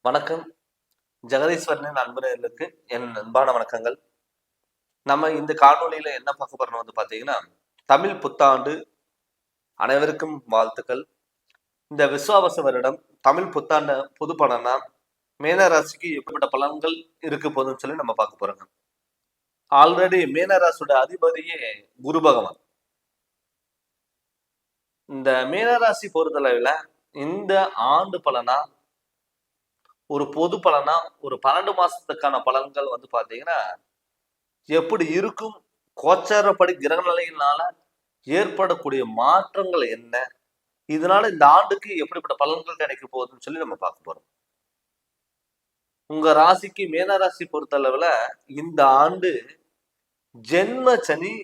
வணக்கம். ஜெகதீஸ்வரனின் அன்பர்களுக்கு என் அன்பான வணக்கங்கள். நம்ம இந்த காணொளியில என்ன பார்க்க போறோம் பாத்தீங்கன்னா, தமிழ் புத்தாண்டு அனைவருக்கும் வாழ்த்துக்கள். இந்த விசுவாவச வருடம் தமிழ் புத்தாண்டு புது பலனா மீன ராசிக்கு எப்படிப்பட்ட பலன்கள் இருக்க போதுன்னு சொல்லி நம்ம பார்க்க போறோங்க. ஆல்ரெடி மீன ராசியோட அதிபதியே குரு பகவான். இந்த மீனராசி பொறுத்தளவுல இந்த ஆண்டு பலனா ஒரு பொது பலனா ஒரு 12 மாசத்துக்கான பலன்கள் பாத்தீங்கன்னா எப்படி இருக்கும், கோச்சாரப்படி கிரக நிலையினால ஏற்படக்கூடிய மாற்றங்கள் என்ன, இதனால இந்த ஆண்டுக்கு எப்படிப்பட்ட பலன்கள் கிடைக்க போகுதுன்னு சொல்லி நம்ம பார்க்க போறோம். உங்க ராசிக்கு மீன ராசி பொறுத்தளவுல இந்த ஆண்டு ஜென்ம சனி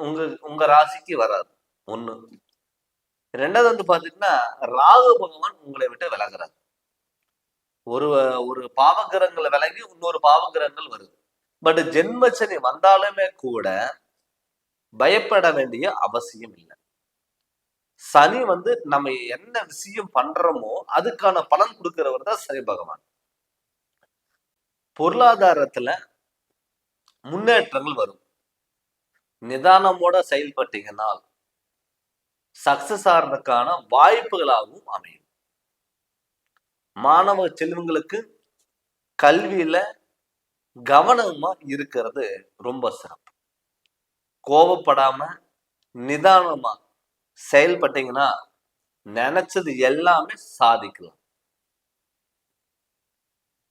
உங்க உங்க ராசிக்கு வராது. ஒண்ணு. ரெண்டாவது பாத்தீங்கன்னா ராகு பகவான் உங்களை விட்டு விலகுறாரு. ஒரு ஒரு பாவகிரகங்களை விலகி இன்னொரு பாவகிரகங்கள் வருது. பட் ஜென்ம சனி வந்தாலுமே கூட பயப்பட வேண்டிய அவசியம் இல்லை. சனி நம்ம என்ன விஷயம் பண்றோமோ அதுக்கான பலன் கொடுக்கிறவர் தான் சனி பகவான். பொருளாதாரத்துல முன்னேற்றங்கள் வரும். நிதானமோட செயல்பட்டீங்கன்னா சக்சஸ் ஆகிறதுக்கான வாய்ப்புகளாகவும் அமையும். மாணவ செல்வங்களுக்கு கல்வியில கவனமா இருக்கிறது ரொம்ப சிறப்பு. கோபப்படாம நிதானமா செயல்பட்டீங்கன்னா நினைச்சது எல்லாமே சாதிக்கலாம்.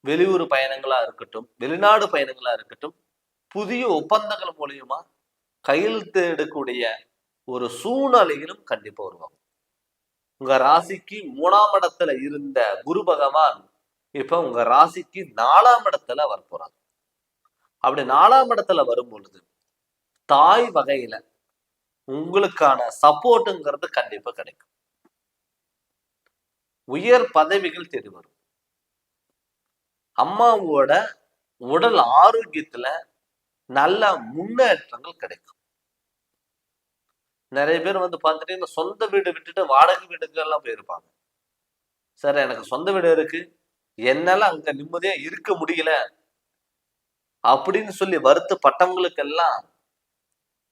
வெளியூர் பயணங்களா இருக்கட்டும், வெளிநாடு பயணங்களா இருக்கட்டும், புதிய ஒப்பந்தங்கள் மூலியமா கையெழுத்து எடுக்கக்கூடிய ஒரு சூழ்நிலையிலும் கண்டிப்பா உருவாகும். உங்க ராசிக்கு 3ஆம் இடத்துல இருந்த குரு பகவான் இப்ப உங்க ராசிக்கு 4ஆம் இடத்துல வரப்போறாங்க. அப்படி 4ஆம் இடத்துல வரும் பொழுது தாய் வகையில உங்களுக்கான சப்போர்ட்டுங்கிறது கண்டிப்பா கிடைக்கும். உயர் பதவிகள் தேடி வரும். அம்மாவோட உடல் ஆரோக்கியத்துல நல்ல முன்னேற்றங்கள் கிடைக்கும். நிறைய பேர் பார்த்துட்டு சொந்த வீடு விட்டுட்டு வாடகை வீடுக்கு எல்லாம் போயிருப்பாங்க. சார் எனக்கு சொந்த வீடு இருக்கு, என்னால அங்க நிம்மதியா இருக்க முடியல அப்படின்னு சொல்லி வருத்தப்பட்டவங்களுக்கு எல்லாம்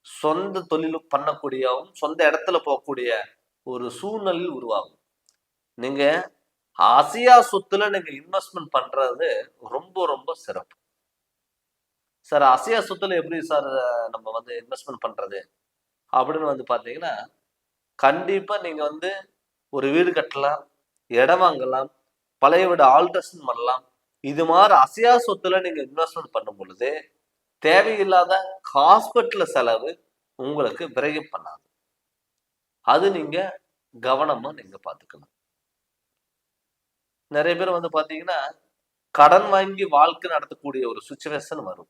சொந்த தொழில் பண்ணக்கூடியவும் சொந்த இடத்துல போகக்கூடிய ஒரு சூழ்நிலை உருவாகும். நீங்க அசையா சொத்துல நீங்க இன்வெஸ்ட்மெண்ட் பண்றது ரொம்ப ரொம்ப சிறப்பு. சார் அசையா சொத்துல எப்படி சார் நம்ம இன்வெஸ்ட்மெண்ட் பண்றது அப்படின்னு பாத்தீங்கன்னா, கண்டிப்பா நீங்க ஒரு வீடு கட்டலாம், இடம் வாங்கலாம், பழைய வீடு ஆல்ட்ரேஷன் பண்ணலாம். இது மாதிரி அசையா சொத்துல நீங்க இன்வெஸ்ட்மெண்ட் பண்ணும் பொழுது தேவையில்லாத ஹாஸ்பிட்டல் செலவு உங்களுக்கு விரயம் பண்ணாது. அது நீங்க கவனமா நீங்க பாத்துக்கணும். நிறைய பேர் பாத்தீங்கன்னா கடன் வாங்கி வாழ்க்கை நடத்தக்கூடிய ஒரு சுச்சுவேஷன் வரும்.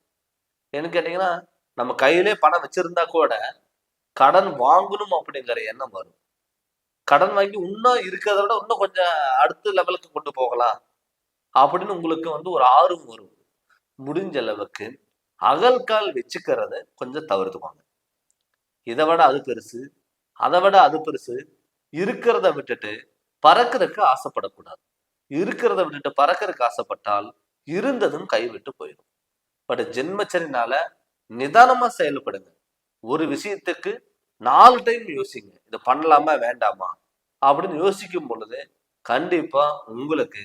என்ன கேட்டீங்கன்னா, நம்ம கையிலே பணம் வச்சிருந்தா கூட கடன் வாங்கணும் அப்படிங்கிற எண்ணம் வரும். கடன் வாங்கி இன்னும் இருக்கிறத விட இன்னும் கொஞ்சம் அடுத்த லெவலுக்கு கொண்டு போகலாம் அப்படின்னு உங்களுக்கு ஒரு ஆர்வம் வரும். முடிஞ்ச அளவுக்கு அகல்கால் வச்சுக்கிறத கொஞ்சம் தவிர்த்துவாங்க. இதை விட அது பெருசு, அதை விட அது பெருசு, இருக்கிறத விட்டுட்டு பறக்கிறதுக்கு ஆசைப்படக்கூடாது. இருக்கிறத விட்டுட்டு பறக்கிறதுக்கு ஆசைப்பட்டால் இருந்ததும் கைவிட்டு போயிடும். பட் ஜென்மச்சரினால நிதானமா செயல்படுங்க. ஒரு விஷயத்துக்கு 4 டைம் யோசிங்க, இதை பண்ணலாமா வேண்டாமா அப்படின்னு யோசிக்கும் பொழுது கண்டிப்பா உங்களுக்கு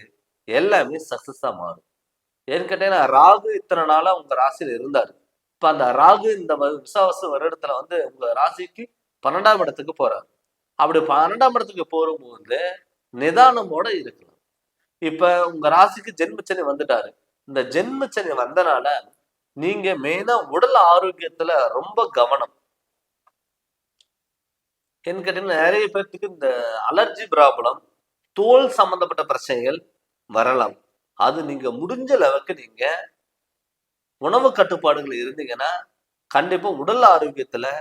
எல்லாமே சக்சஸா மாறும். ஏன்னு கேட்டீங்கன்னா, ராகு இத்தனை நாளா உங்க ராசியில இருந்தாரு. இப்ப அந்த ராகு இந்த விசுவாச வருடத்துல உங்க ராசிக்கு 12ஆம் இடத்துக்கு போறாரு. அப்படி 12ஆம் இடத்துக்கு போகும்போது நிதானமோட இருக்கலாம். இப்ப உங்க ராசிக்கு ஜென்மச்சனி வந்துட்டாரு. இந்த ஜென்மச்சனி வந்தனால நீங்க மெயினா உடல் ஆரோக்கியத்துல ரொம்ப கவனம். என்ன கேட்டீங்கன்னா, நிறைய பேர்த்துக்கு இந்த அலர்ஜி ப்ராப்ளம், தோல் சம்பந்தப்பட்ட பிரச்சனைகள் வரலாம். அது நீங்க முடிஞ்ச அளவுக்கு நீங்க உணவு கட்டுப்பாடுகள் இருந்தீங்கன்னா கண்டிப்பா உடல் ஆரோக்கியத்துல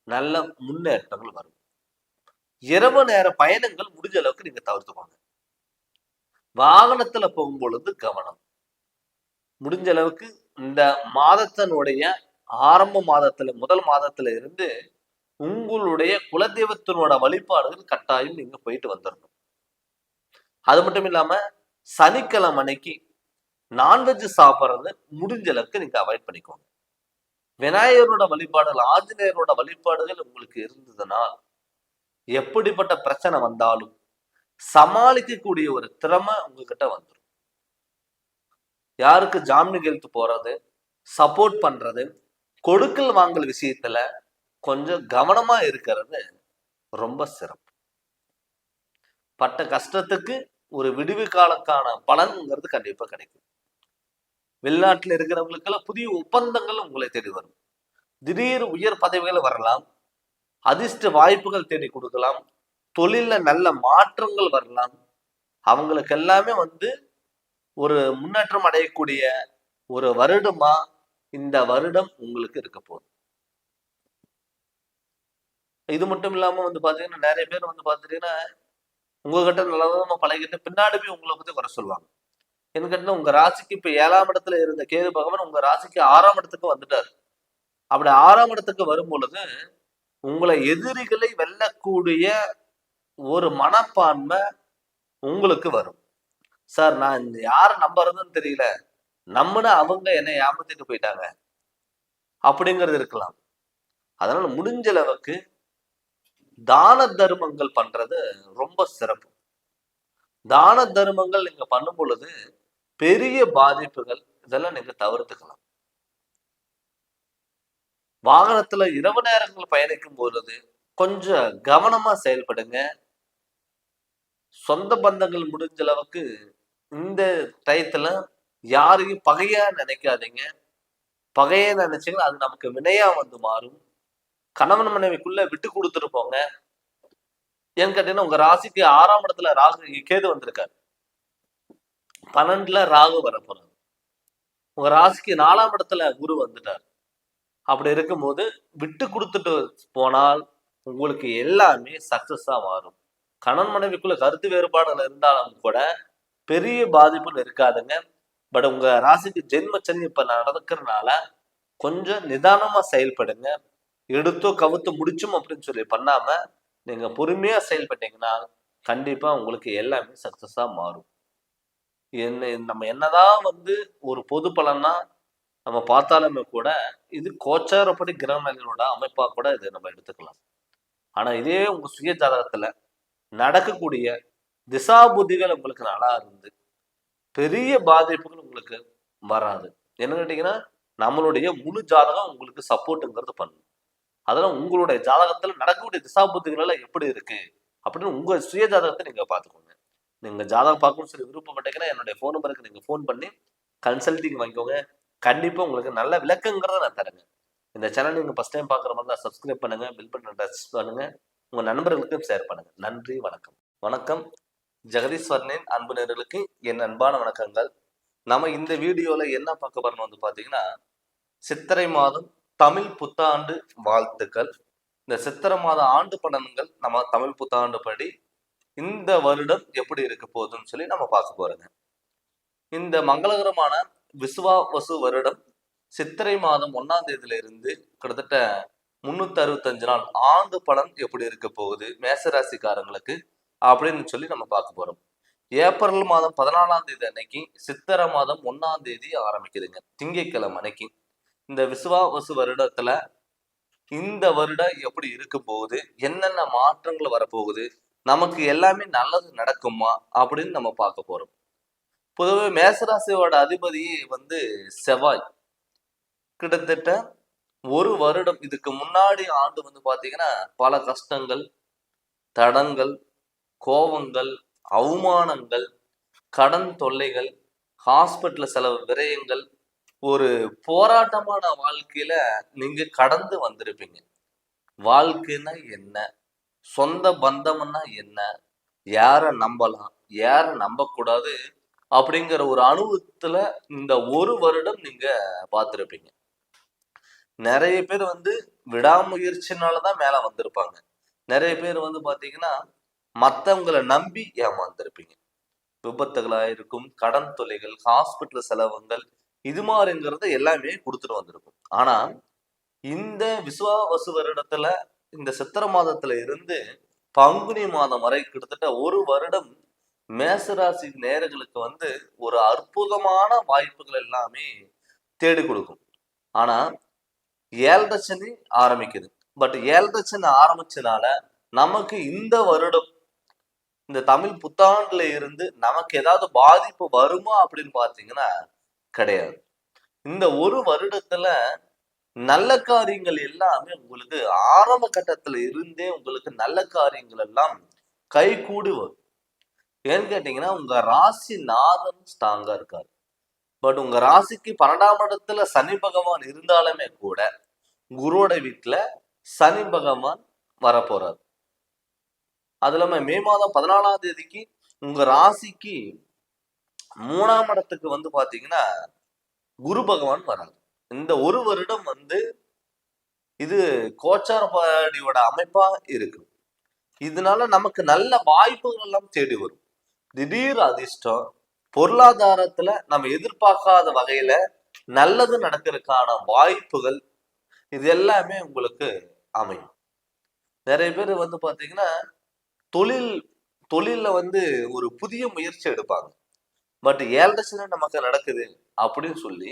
நல்ல முன்னேற்றங்கள் வரும். இரவு நேர பயணங்கள் முடிஞ்ச அளவுக்கு நீங்க தவிர்த்துக்கோங்க. வாகனத்துல போகும் பொழுது கவனம். முடிஞ்ச அளவுக்கு இந்த மாதத்தினுடைய ஆரம்ப மாதத்துல முதல் மாதத்துல இருந்து உங்களுடைய குலதெய்வத்தினோட வழிபாடுகள் கட்டாயம் நீங்க போயிட்டு வந்துடணும். அது மட்டும் இல்லாம சனிக்கிழமை அன்னைக்கு நான்வெஜ் சாப்பிட்றது முடிஞ்ச அளவுக்கு நீங்க அவாய்ட் பண்ணிக்கோங்க. விநாயகரோட வழிபாடுகள், ஆஞ்சநேயரோட வழிபாடுகள் உங்களுக்கு இருந்ததுன்னா எப்படிப்பட்ட பிரச்சனை வந்தாலும் சமாளிக்கக்கூடிய ஒரு திறமை உங்ககிட்ட வந்துடும். யாருக்கு ஜாமீன் கையெழுத்து போறது, சப்போர்ட் பண்றது, கொடுக்கல் வாங்கல் விஷயத்துல கொஞ்சம் கவனமா இருக்கிறது ரொம்ப சிறப்பு. பட்ட கஷ்டத்துக்கு ஒரு விடுவி காலக்கான பலன்ங்கிறது கண்டிப்பா கிடைக்கும். வெளிநாட்டில் இருக்கிறவங்களுக்கெல்லாம் புதிய ஒப்பந்தங்கள் உங்களை தேடி வரும். திடீர் உயர் பதவிகள் வரலாம், அதிர்ஷ்ட வாய்ப்புகள் தேடி கொடுக்கலாம், தொழில நல்ல மாற்றங்கள் வரலாம். அவங்களுக்கு எல்லாமே ஒரு முன்னேற்றம் அடையக்கூடிய ஒரு வருடமா இந்த வருடம் உங்களுக்கு இருக்க போகுது. இது மட்டும் இல்லாம பாத்தீங்கன்னா நிறைய பேர் பாத்தீங்கன்னா உங்ககிட்ட நல்லதா பழகிட்டு பின்னாடி போய் உங்களை பத்தி குறை சொல்லுவாங்க. என்ன கேட்டா உங்க ராசிக்கு இப்ப 7ஆம் இடத்துல இருந்த கேது பகவான் உங்க ராசிக்கு 6ஆம் இடத்துக்கு வந்துட்டாரு. அப்படி 6ஆம் இடத்துக்கு வரும் பொழுது உங்களை எதிரிகளை வெல்லக்கூடிய ஒரு மனப்பான்மை உங்களுக்கு வரும். சார் நான் யார நம்புறதுன்னு தெரியல, நம்மனா அவங்க என்னை ஏமாத்திட்டு போயிட்டாங்க அப்படிங்கிறது இருக்கலாம். அதனால முடிஞ்ச அளவுக்கு தான தர்மங்கள் பண்றது ரொம்ப சிறப்பு. தான தர்மங்கள் நீங்க பண்ணும் பொழுது பெரிய பாதிப்புகள் இதெல்லாம் நீங்க தவிர்த்துக்கலாம். வாகனத்துல இரவு நேரங்கள் பயணிக்கும் பொழுது கொஞ்சம் கவனமா செயல்படுங்க. சொந்த பந்தங்கள் முடிஞ்ச அளவுக்கு இந்த டயத்துல யாரையும் பகையா நினைக்காதீங்க. பகையா நினைச்சீங்கன்னா அது நமக்கு வினையா மாறும். கணவன் மனைவிக்குள்ள விட்டு கொடுத்துட்டு போங்க. ஏன்னு கேட்டீங்கன்னா உங்க ராசிக்கு 6ஆம் இடத்துல கேது வந்திருக்காரு, 12ல ராகு வரப்போறாரு, உங்க ராசிக்கு 4ஆம் இடத்துல குரு வந்துட்டார். அப்படி இருக்கும்போது விட்டு கொடுத்துட்டு போனால் உங்களுக்கு எல்லாமே சக்சஸா மாறும். கணவன் மனைவிக்குள்ள கருத்து வேறுபாடுகள் இருந்தாலும் கூட பெரிய பாதிப்புகள் இருக்காதுங்க. பட் உங்க ராசிக்கு ஜென்ம சனி இப்ப நடக்கிறதுனால கொஞ்சம் நிதானமா செயல்படுங்க. எடுத்தோ கவுத்து முடிச்சும் அப்படின்னு சொல்லி பண்ணாம நீங்க பொறுமையா செயல்பட்டீங்கன்னா கண்டிப்பா உங்களுக்கு எல்லாமே சக்சஸா மாறும். நம்ம என்னதான் ஒரு பொது பலன்னா நம்ம பார்த்தாலுமே கூட இது கோச்சாரப்படி கிரகங்களோட அமைப்பா கூட இது நம்ம எடுத்துக்கலாம். ஆனா இதே உங்க சுய ஜாதகத்துல நடக்கக்கூடிய திசா புத்திகள் உங்களுக்கு நல்லா இருந்து பெரிய பாதிப்புகள் உங்களுக்கு வராது. என்ன கேட்டீங்கன்னா நம்மளுடைய முழு ஜாதகம் உங்களுக்கு சப்போர்ட்டுங்கிறது பண்ணும். அதெல்லாம் உங்களுடைய ஜாதகத்துல நடக்கக்கூடிய திசா புத்திகள் எல்லாம் எப்படி இருக்கு அப்படின்னு உங்க சுய ஜாதகத்தை நீங்க பாத்துக்கோங்க. நீங்க ஜாதகம் பார்க்கணும்னு சொல்லி விருப்பப்பட்டீங்கன்னா என்னுடைய ஃபோன் நம்பருக்கு நீங்க ஃபோன் பண்ணி கன்சல்டிங் வாங்கிக்கோங்க. கண்டிப்பா உங்களுக்கு நல்ல விளக்கங்கிறத நான் தரேங்க. இந்த சேனல் நீங்க ஃபர்ஸ்ட் டைம் பாக்குற மாதிரி தான் சப்ஸ்கிரைப் பண்ணுங்க, பில் பட்டனை டச் பண்ணுங்க, உங்க நண்பர்களுக்கும் ஷேர் பண்ணுங்க. நன்றி, வணக்கம். வணக்கம். ஜெகதீஸ்வரனின் அன்பு நேயர்களுக்கு என் அன்பான வணக்கங்கள். நம்ம இந்த வீடியோல என்ன பார்க்க போறோம் பாத்தீங்கன்னா சித்திரை மாதம் தமிழ் புத்தாண்டு வாழ்த்துக்கள். இந்த சித்திரை மாத ஆண்டு பலன்கள் நம்ம தமிழ் புத்தாண்டு படி இந்த வருடம் எப்படி இருக்க போகுதுன்னு சொல்லி நம்ம பார்க்க போறோங்க. இந்த மங்களகரமான விசுவாவசு வருடம் சித்திரை மாதம் 1ஆம் தேதியில இருந்து கிட்டத்தட்ட 365 நாள் ஆண்டு பலன் எப்படி இருக்க போகுது மேசராசிக்காரங்களுக்கு அப்படின்னு சொல்லி நம்ம பார்க்க போறோம். ஏப்ரல் மாதம் 14ஆம் தேதி அன்னைக்கு சித்திரை மாதம் 1ஆம் தேதி ஆரம்பிக்குதுங்க, திங்கட்கிழமை அன்னைக்கு. இந்த விசுவாவசு வருடத்துல இந்த வருடம் எப்படி இருக்க போகுது, என்னென்ன மாற்றங்கள் வரப்போகுது, நமக்கு எல்லாமே நல்லது நடக்குமா அப்படின்னு நம்ம பார்க்க போறோம். பொதுவே மேசராசியோட அதிபதி செவ்வாய். கிட்டத்தட்ட ஒரு வருடம் இதுக்கு முன்னாடி ஆண்டு பாத்தீங்கன்னா பல கஷ்டங்கள், தடங்கள், கோபங்கள், அவமானங்கள், கடன் தொல்லைகள், ஹாஸ்பிட்டல் செலவு விரயங்கள், ஒரு போராட்டமான வாழ்க்கையில நீங்க கடந்து வந்திருப்பீங்க. வாழ்க்கைன்னா என்ன, சொந்த பந்தம்னா என்ன, யார நம்பலாம் யார நம்பக்கூடாது அப்படிங்கிற ஒரு அனுபவத்துல இந்த ஒரு வருடம் நீங்க பார்த்திருப்பீங்க. நிறைய பேர் விடாமுயற்சினாலதான் மேல வந்திருப்பாங்க. நிறைய பேர் பாத்தீங்கன்னா மத்தவங்களை நம்பி ஏமாந்திருப்பீங்க. விபத்துகளா இருக்கும், கடன் தொல்லைகள், ஹாஸ்பிட்டல் செலவுகள், இது மாதிரிங்கிறத எல்லாமே கொடுத்துட்டு வந்திருக்கும். ஆனா இந்த விசுவாவசு வருடத்துல இந்த சித்திரை மாதத்துல இருந்து பங்குனி மாதம் வரை கிட்டத்தட்ட ஒரு வருடம் மேசராசி நேயர்களுக்கு வந்து ஒரு அற்புதமான வாய்ப்புகள் எல்லாமே தேடி கொடுக்கும். ஆனா 7:30 சனி ஆரம்பிக்குது. பட் 7:30 சனி ஆரம்பிச்சனால நமக்கு இந்த வருடம் இந்த தமிழ் புத்தாண்டுல இருந்து நமக்கு ஏதாவது பாதிப்பு வருமா அப்படின்னு பாத்தீங்கன்னா கிடையாது. இந்த ஒரு வருடத்துல நல்ல காரியங்கள் எல்லாமே உங்களுக்கு ஆரம்ப கட்டத்துல இருந்தே உங்களுக்கு நல்ல காரியங்கள் எல்லாம் கைகூடி வரும். ஏன்னு கேட்டீங்கன்னா உங்க ராசி நாதன் ஸ்ட்ராங்கா இருக்காரு. பட் உங்க ராசிக்கு 12ஆம் இடத்துல சனி பகவான் இருந்தாலுமே கூட குருவோட வீட்டுல சனி பகவான் வரப்போறாரு. அது இல்லாம மே மாதம் 14ஆம் தேதிக்கு உங்க ராசிக்கு 3ஆம் இடத்துக்கு வந்து பாத்தீங்கன்னா குரு பகவான் வராது. இந்த ஒரு வருடம் வந்து இது கோச்சாரப்படியோட அமைப்பா இருக்கு. இதனால நமக்கு நல்ல வாய்ப்புகள் எல்லாம் தேடி வரும். திடீர் அதிர்ஷ்டம், பொருளாதாரத்துல நம்ம எதிர்பார்க்காத வகையில நல்லது நடக்கிறதுக்கான வாய்ப்புகள் இது எல்லாமே உங்களுக்கு அமையும். நிறைய பேர் வந்து பாத்தீங்கன்னா தொழில்ல வந்து ஒரு புதிய முயற்சி எடுப்பாங்க. பட் 7:30 சனி நமக்கு நடக்குது அப்படின்னு சொல்லி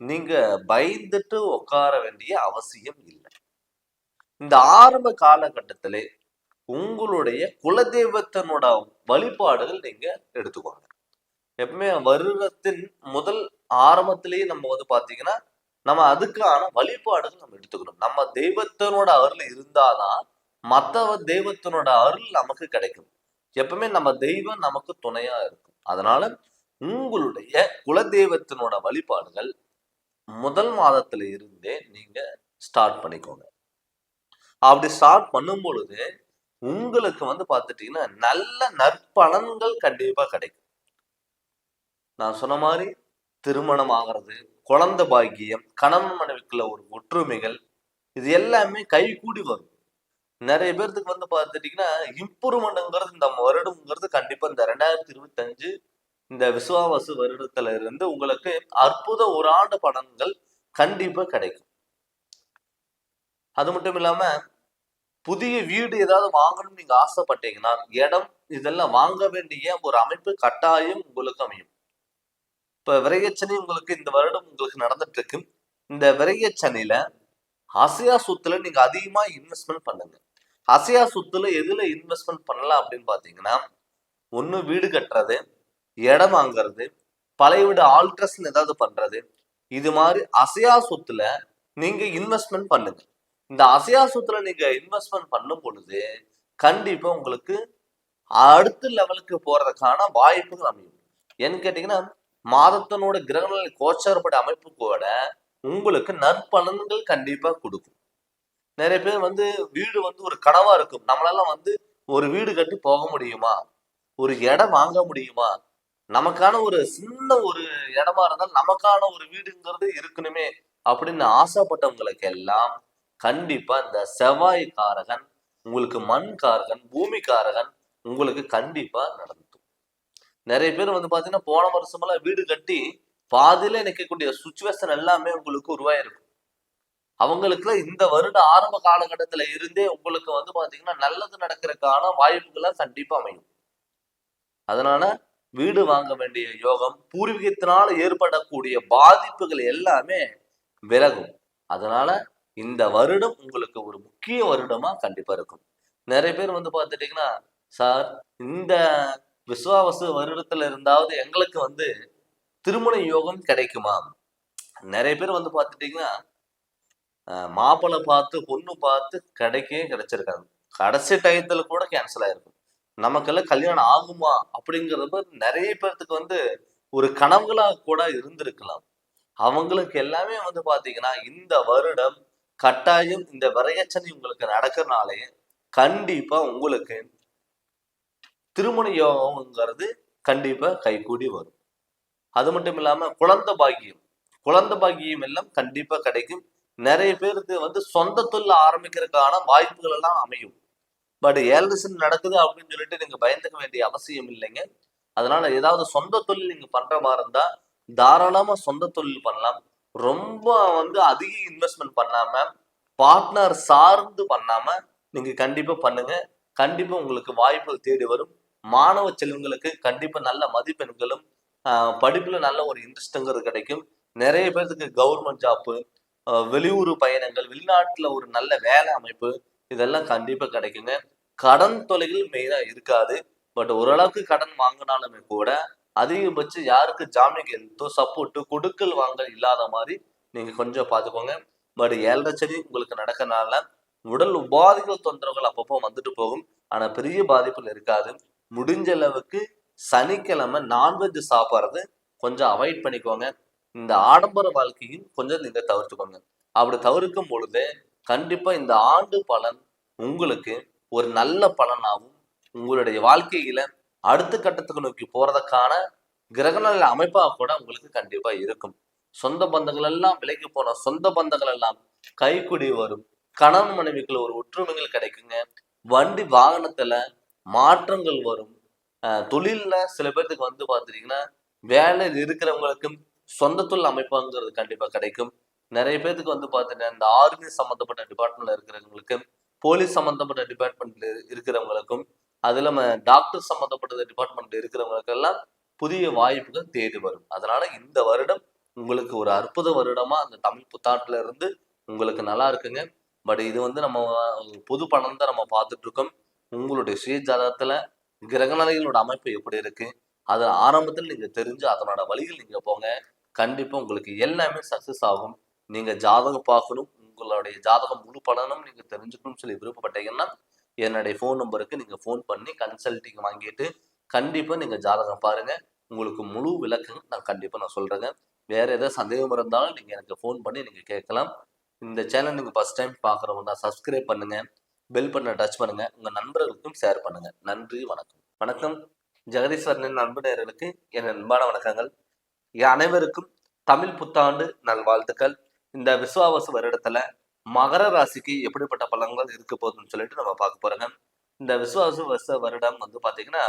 நீங்க பயந்துட்டு உட்கார வேண்டிய அவசியம் இல்லை. இந்த ஆரம்ப காலகட்டத்திலே உங்களுடைய குலதெய்வத்தினோட வழிபாடுகள் நீங்க எடுத்துக்கோங்க. எப்பவுமே வருடத்தின் முதல் ஆரம்பத்திலேயே நம்ம வந்து பாத்தீங்கன்னா நம்ம அதுக்கான வழிபாடுகள் நம்ம எடுத்துக்கணும். நம்ம தெய்வத்தினோட அருள் இருந்தாதான் மத்த தெய்வத்தினோட அருள் நமக்கு கிடைக்கும். எப்பவுமே நம்ம தெய்வம் நமக்கு துணையா இருக்கும். அதனால உங்களுடைய குலதெய்வத்தினோட வழிபாடுகள் முதல் மாதத்துல இருந்தே நீங்க ஸ்டார்ட் பண்ணிக்கோங்க. அப்படி ஸ்டார்ட் பண்ணும் பொழுது உங்களுக்கு வந்து பாத்துட்டீங்கன்னா நல்ல நற்பலன்கள் கண்டிப்பா கிடைக்கும். நான் சொன்ன மாதிரி திருமணம் ஆகிறது, குழந்தை பாக்கியம், கணவன் மனைவிக்குள்ள ஒரு ஒற்றுமைகள் இது எல்லாமே கைகூடி வரும். நிறைய பேர்த்துக்கு வந்து பாத்துட்டீங்கன்னா இம்ப்ரூவ்மெண்ட்ங்கிறது இந்த வருடம்ங்கிறது கண்டிப்பா இந்த 2025 இந்த விசுவாவசு வருடத்துல இருந்து உங்களுக்கு அற்புத ஒரு ஆண்டு பலன்கள் கண்டிப்பா கிடைக்கும். அது மட்டும் இல்லாம புதிய வீடு ஏதாவது வாங்கணும்னு நீங்க ஆசைப்பட்டீங்கன்னா இடம் இதெல்லாம் வாங்க வேண்டிய ஒரு அமைப்பு கட்டாயம் உங்களுக்கு அமையும். இப்ப விரையச்சனி உங்களுக்கு இந்த வருடம் உங்களுக்கு நடந்துட்டு இருக்கு. இந்த விரையச்சனில அசையா சொத்துல நீங்க அதிகமா இன்வெஸ்ட்மெண்ட் பண்ணுங்க. அசையா சொத்துல எதுல இன்வெஸ்ட்மெண்ட் பண்ணலாம் அப்படின்னு பாத்தீங்கன்னா ஒண்ணு வீடு கட்டுறது, இடம் வாங்குறது, பழைய வீடு ஆல்ட்ரேஷன் ஏதாவது பண்றது, இது மாதிரி அசையா சொத்துல நீங்க இன்வெஸ்ட்மெண்ட் பண்ணுங்க. இந்த அசையா சொத்துல நீங்க இன்வெஸ்ட்மெண்ட் பண்ணும் பொழுது கண்டிப்பா உங்களுக்கு அடுத்த லெவலுக்கு போறதுக்கான வாய்ப்புகள் அமையும். ஏன்னு கேட்டீங்கன்னா மாதத்தினோட கிரகநிலை கோச்சாரப்பட அமைப்பு கூட உங்களுக்கு நற்பலன்கள் கண்டிப்பா கொடுக்கும். நிறைய பேர் வந்து வீடு வந்து ஒரு கனவா இருக்கும். நம்மளால வந்து ஒரு வீடு கட்டி போக முடியுமா, ஒரு இடம் வாங்க முடியுமா, நமக்கான ஒரு சின்ன ஒரு இடமா இருந்தால் நமக்கான ஒரு வீடுங்கிறது இருக்கணுமே அப்படின்னு ஆசைப்பட்டவங்களுக்கு எல்லாம் கண்டிப்பா இந்த செவ்வாய் காரகன் உங்களுக்கு மண் காரகன் பூமி காரகன் உங்களுக்கு கண்டிப்பா நடந்துடும். நிறைய பேர் வந்து பாத்தீங்கன்னா போன வருஷமெல்லாம் வீடு கட்டி பாதியில நிற்கக்கூடிய சுச்சுவேஷன் எல்லாமே உங்களுக்கு உருவாயிருக்கும். அவங்களுக்குலாம் இந்த வருட ஆரம்ப காலகட்டத்துல இருந்தே உங்களுக்கு வந்து பாத்தீங்கன்னா நல்லது நடக்கிறதுக்கான வாய்ப்புகளை கண்டிப்பா அமையும். அதனால வீடு வாங்க வேண்டிய யோகம், பூர்வீகத்தினால ஏற்படக்கூடிய பாதிப்புகள் எல்லாமே விலகும். அதனால இந்த வருடம் உங்களுக்கு ஒரு முக்கிய வருடமா கண்டிப்பா இருக்கும். நிறைய பேர் வந்து பாத்துட்டீங்கன்னா சார் இந்த விசுவாவசு வருடத்துல இருந்தாவது எங்களுக்கு வந்து திருமண யோகம் கிடைக்குமா? நிறைய பேர் வந்து பாத்துட்டீங்கன்னா மாப்பிள்ளை பார்த்து பொண்ணு பார்த்து கிடைச்சிருக்காங்க. கடைசி டயத்துல கூட கேன்சல் ஆயிருக்கும். நமக்கெல்லாம் கல்யாணம் ஆகுமா அப்படிங்கிறது நிறைய பேர்த்துக்கு வந்து ஒரு கனவுகளா கூட இருந்திருக்கலாம். அவங்களுக்கு எல்லாமே வந்து பாத்தீங்கன்னா இந்த வருடம் கட்டாயம் இந்த விரையச்சனி உங்களுக்கு நடக்கிறனாலே கண்டிப்பா உங்களுக்கு திருமண யோகம்ங்கிறது கண்டிப்பா கைகூடி வரும். அது மட்டும் இல்லாம குழந்தை பாக்கியம் எல்லாம் கண்டிப்பா கிடைக்கும். நிறைய பேருக்கு வந்து சொந்த தொழில் ஆரம்பிக்கிறதுக்கான வாய்ப்புகள் எல்லாம் அமையும். பட் 7:30 சனி நடக்குது அப்படின்னு சொல்லிட்டு நீங்க பயந்துக்க வேண்டிய அவசியம் இல்லைங்க. அதனால ஏதாவது சொந்த தொழில் நீங்க பண்ற மாதிரி இருந்தா தாராளமா சொந்த தொழில் பண்ணலாம். ரொம்ப வந்து அதிக இன்வெஸ்ட்மெண்ட் பண்ணாம பார்ட்னர் சார்ந்து பண்ணாம நீங்க கண்டிப்பா பண்ணுங்க. கண்டிப்பா உங்களுக்கு வாய்ப்புகள் தேடி வரும். மாணவ செல்வங்களுக்கு கண்டிப்பா நல்ல மதிப்பெண்களும் படிப்புல நல்ல ஒரு இன்ட்ரெஸ்ட்ங்கிறது கிடைக்கும். நிறைய பேர்த்துக்கு கவர்மெண்ட் ஜாப்பு, வெளியூர் பயணங்கள், வெளிநாட்டுல ஒரு நல்ல வேலை அமைப்பு இதெல்லாம் கண்டிப்பா கிடைக்குங்க. கடன் தொல்லைகள் மெயினா இருக்காது. பட் ஓரளவுக்கு கடன் வாங்கினாலுமே கூட அதிகபட்சம் யாருக்கு ஜாமீன் கையெழுத்தோ சப்போர்ட்டு கொடுக்கல் வாங்கல் இல்லாத மாதிரி நீங்க கொஞ்சம் பார்த்துக்கோங்க. பட் 7.5 சனி உங்களுக்கு நடக்கனால உடல் உபாதைகள் தொந்தரவுகள் அப்பப்போ வந்துட்டு போகும். ஆனா பெரிய பாதிப்புகள் இருக்காது. முடிஞ்ச அளவுக்கு சனிக்கிழமை நான்வெஜ் சாப்பிட்றது கொஞ்சம் அவாய்ட் பண்ணிக்கோங்க. இந்த ஆடம்பர வாழ்க்கையும் கொஞ்சம் நீங்க தவிர்த்துக்கோங்க. அப்படி தவிர்க்கும் பொழுது கண்டிப்பா இந்த ஆண்டு பலன் உங்களுக்கு ஒரு நல்ல பலனாகவும் உங்களுடைய வாழ்க்கையில அடுத்த கட்டத்துக்கு நோக்கி போறதுக்கான கிரகண அமைப்பா கூட உங்களுக்கு கண்டிப்பா இருக்கும். சொந்த பந்தங்கள் எல்லாம் விலகி போன சொந்த பந்தங்கள் எல்லாம் கைக்குடி வரும். கணவன் மனைவிக்குள்ள ஒரு ஒற்றுமைகள் கிடைக்குங்க. வண்டி வாகனத்துல மாற்றங்கள் வரும். தொழில்ல சில பேர்த்துக்கு வந்து பாத்தீங்கன்னா வேலையில் இருக்கிறவங்களுக்கும் சொந்த தொழில் அமைப்புங்கிறது கண்டிப்பா கிடைக்கும். நிறைய பேர்த்துக்கு வந்து பாத்தீங்கன்னா இந்த ஆர்மி சம்பந்தப்பட்ட டிபார்ட்மெண்ட்ல இருக்கிறவங்களுக்கு, போலீஸ் சம்பந்தப்பட்ட டிபார்ட்மெண்ட்ல இருக்கிறவங்களுக்கும், அது இல்லாம டாக்டர் சம்பந்தப்பட்ட டிபார்ட்மெண்ட் இருக்கிறவங்களுக்கு எல்லாம் புதிய வாய்ப்புகள் தேடி வரும். அதனால இந்த வருடம் உங்களுக்கு ஒரு அற்புத வருடமா அந்த தமிழ் புத்தாண்டுல இருந்து உங்களுக்கு நல்லா இருக்குங்க. பட் இது வந்து நம்ம பொது பலன் தான் நம்ம பார்த்துட்டு இருக்கோம். உங்களுடைய சுய ஜாதகத்துல கிரகநிலைகளோட அமைப்பு எப்படி இருக்கு, அது ஆரம்பத்தில் நீங்க தெரிஞ்சு அதனோட வழியில் நீங்க போங்க. கண்டிப்பா உங்களுக்கு எல்லாமே சக்சஸ் ஆகும். நீங்க ஜாதகம் பார்க்கணும், உங்களுடைய ஜாதகம் முழு பலனும் நீங்க தெரிஞ்சுக்கணும்னு சொல்லி விருப்பப்பட்டீங்கன்னா என்னுடைய ஃபோன் நம்பருக்கு நீங்க ஃபோன் பண்ணி கன்சல்டிங் வாங்கிட்டு கண்டிப்பா நீங்க ஜாதகம் பாருங்க. உங்களுக்கு முழு விளக்கம் நான் கண்டிப்பா நான் சொல்றேங்க. வேற ஏதாவது சந்தேகம் இருந்தாலும் நீங்க எனக்கு ஃபோன் பண்ணி நீங்க கேட்கலாம். இந்த சேனல் நீங்க ஃபர்ஸ்ட் டைம் பார்க்குறவங்க தான் சப்ஸ்கிரைப் பண்ணுங்க. பெல் பட்டனை டச் பண்ணுங்க. உங்க நண்பர்களுக்கும் ஷேர் பண்ணுங்க. நன்றி, வணக்கம். வணக்கம். ஜெகதீஸ்வரனின் அன்பு நேயர்களுக்கு என் அன்பான வணக்கங்கள். அனைவருக்கும் தமிழ் புத்தாண்டு நல்வாழ்த்துக்கள். இந்த விசுவாவசு வருடத்துல மகர ராசிக்கு எப்படிப்பட்ட பலன்கள் இருக்க போகுதுன்னு சொல்லிட்டு நம்ம பார்க்க போறோங்க. இந்த விசுவாச வருடம் வந்து பாத்தீங்கன்னா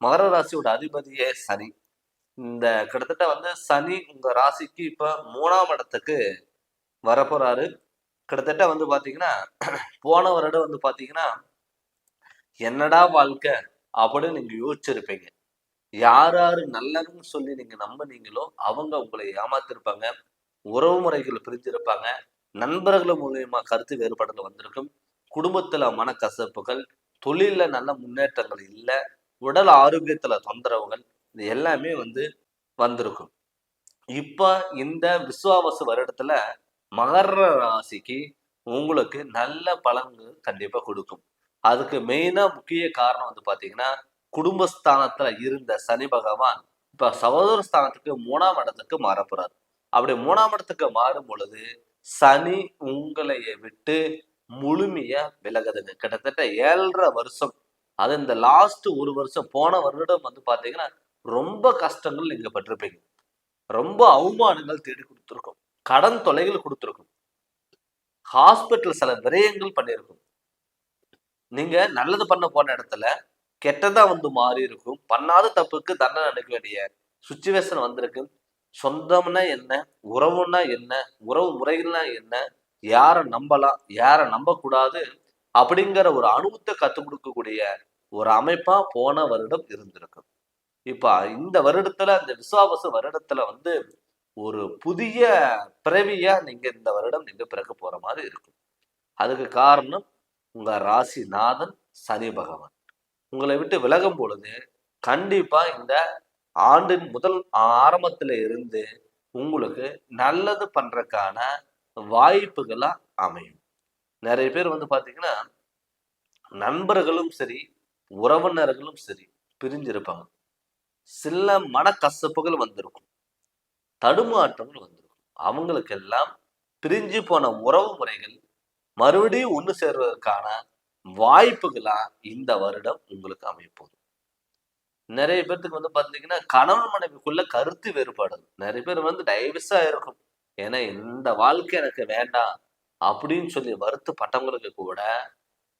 மகர ராசியோட அதிபதியே சனி. இந்த கிட்டத்தட்ட வந்து சனி உங்க ராசிக்கு இப்ப 3ஆம் இடத்துக்கு வரப்போறாரு. கிட்டத்தட்ட வந்து பாத்தீங்கன்னா போன வருடம் வந்து பாத்தீங்கன்னா என்னடா வாழ்க்கை அப்படின்னு நீங்க யோசிச்சிருப்பீங்க. யார் யாரு நல்லதுன்னு சொல்லி நீங்க நம்பினீங்களோ அவங்க உங்களை ஏமாத்திருப்பாங்க. உறவு முறைகள் பிரிஞ்சிருப்பாங்க. நண்பர்கள் மூலியமா கருத்து வேறுபாடுகள் வந்திருக்கும். குடும்பத்துல மனக்கசப்புகள், தொழில்ல நல்ல முன்னேற்றங்கள் இல்ல, உடல் ஆரோக்கியத்துல தொந்தரவுகள், இது எல்லாமே வந்து வந்திருக்கும். இப்ப இந்த விசுவாவசு வருடத்துல மகர ராசிக்கு உங்களுக்கு நல்ல பலன்கள் கண்டிப்பா கொடுக்கும். அதுக்கு மெயினா முக்கிய காரணம் வந்து பாத்தீங்கன்னா குடும்பஸ்தானத்துல இருந்த சனி பகவான் இப்ப சகோதர ஸ்தானத்துக்கு 3ஆம் இடத்துக்கு மாறப்போறாரு. அப்படி 3ஆம் இடத்துக்கு மாறும் பொழுது சனி உங்களை விட்டு முழுமையா விலகுதுங்க. கிட்டத்தட்ட 7.5 வருஷம். அது இந்த லாஸ்ட் ஒரு வருஷம் போன வருடம் வந்து பாத்தீங்கன்னா ரொம்ப கஷ்டங்கள் நீங்க பட்டிருப்பீங்க. ரொம்ப அவமானங்கள் தேடி கொடுத்துருக்கும். கடன் தொல்லைகள் கொடுத்துருக்கும். ஹாஸ்பிட்டல் சில விரயங்கள் பண்ணியிருக்கும். நீங்க நல்லது பண்ண போன இடத்துல கெட்டதா வந்து மாறி இருக்கும். பண்ணாத தப்புக்கு தண்டனை அடைக்க வேண்டிய சுச்சுவேஷன் வந்திருக்கு. சொந்தம்னா என்ன, உறவுன்னா என்ன, உறவு முறைகள்னா என்ன, யாரை நம்பலாம், யாரை நம்பக்கூடாது அப்படிங்கிற ஒரு அனுபவத்தை கத்துக் கொடுக்கக்கூடிய ஒரு அமைப்பா போன வருடம் இருந்திருக்கு. இப்ப இந்த வருடத்துல இந்த விசுவாவசு வருடத்துல வந்து ஒரு புதிய பிறவியா நீங்க இந்த வருடம் நீங்க பிறக்க போற மாதிரி இருக்கும். அதுக்கு காரணம் உங்க ராசிநாதன் சனி பகவான் உங்களை விட்டு விலகும் பொழுது கண்டிப்பா இந்த ஆண்டின் முதல் ஆரம்பத்துல இருந்து உங்களுக்கு நல்லது பண்றதுக்கான வாய்ப்புகளா அமையும். நிறைய பேர் வந்து பாத்தீங்கன்னா நண்பர்களும் சரி, உறவினர்களும் சரி பிரிஞ்சிருப்பாங்க. சில மனக்கசப்புகள் வந்திருக்கும், தடுமாற்றங்கள் வந்திருக்கும். அவங்களுக்கெல்லாம் பிரிஞ்சு போன உறவு முறைகள் மறுபடியும் ஒண்ணு சேர்வதற்கான வாய்ப்புகளா இந்த வருடம் உங்களுக்கு அமைப்போம். நிறைய பேர்த்துக்கு வந்து பாத்தீங்கன்னா கணவன் மனைவிக்குள்ள கருத்து வேறுபாடு. நிறைய பேர் வந்து டைவர்ஸா இருக்கும். ஏன்னா இந்த வாழ்க்கை எனக்கு வேண்டாம் அப்படின்னு சொல்லி வருத்தப்பட்டவங்களுக்கு கூட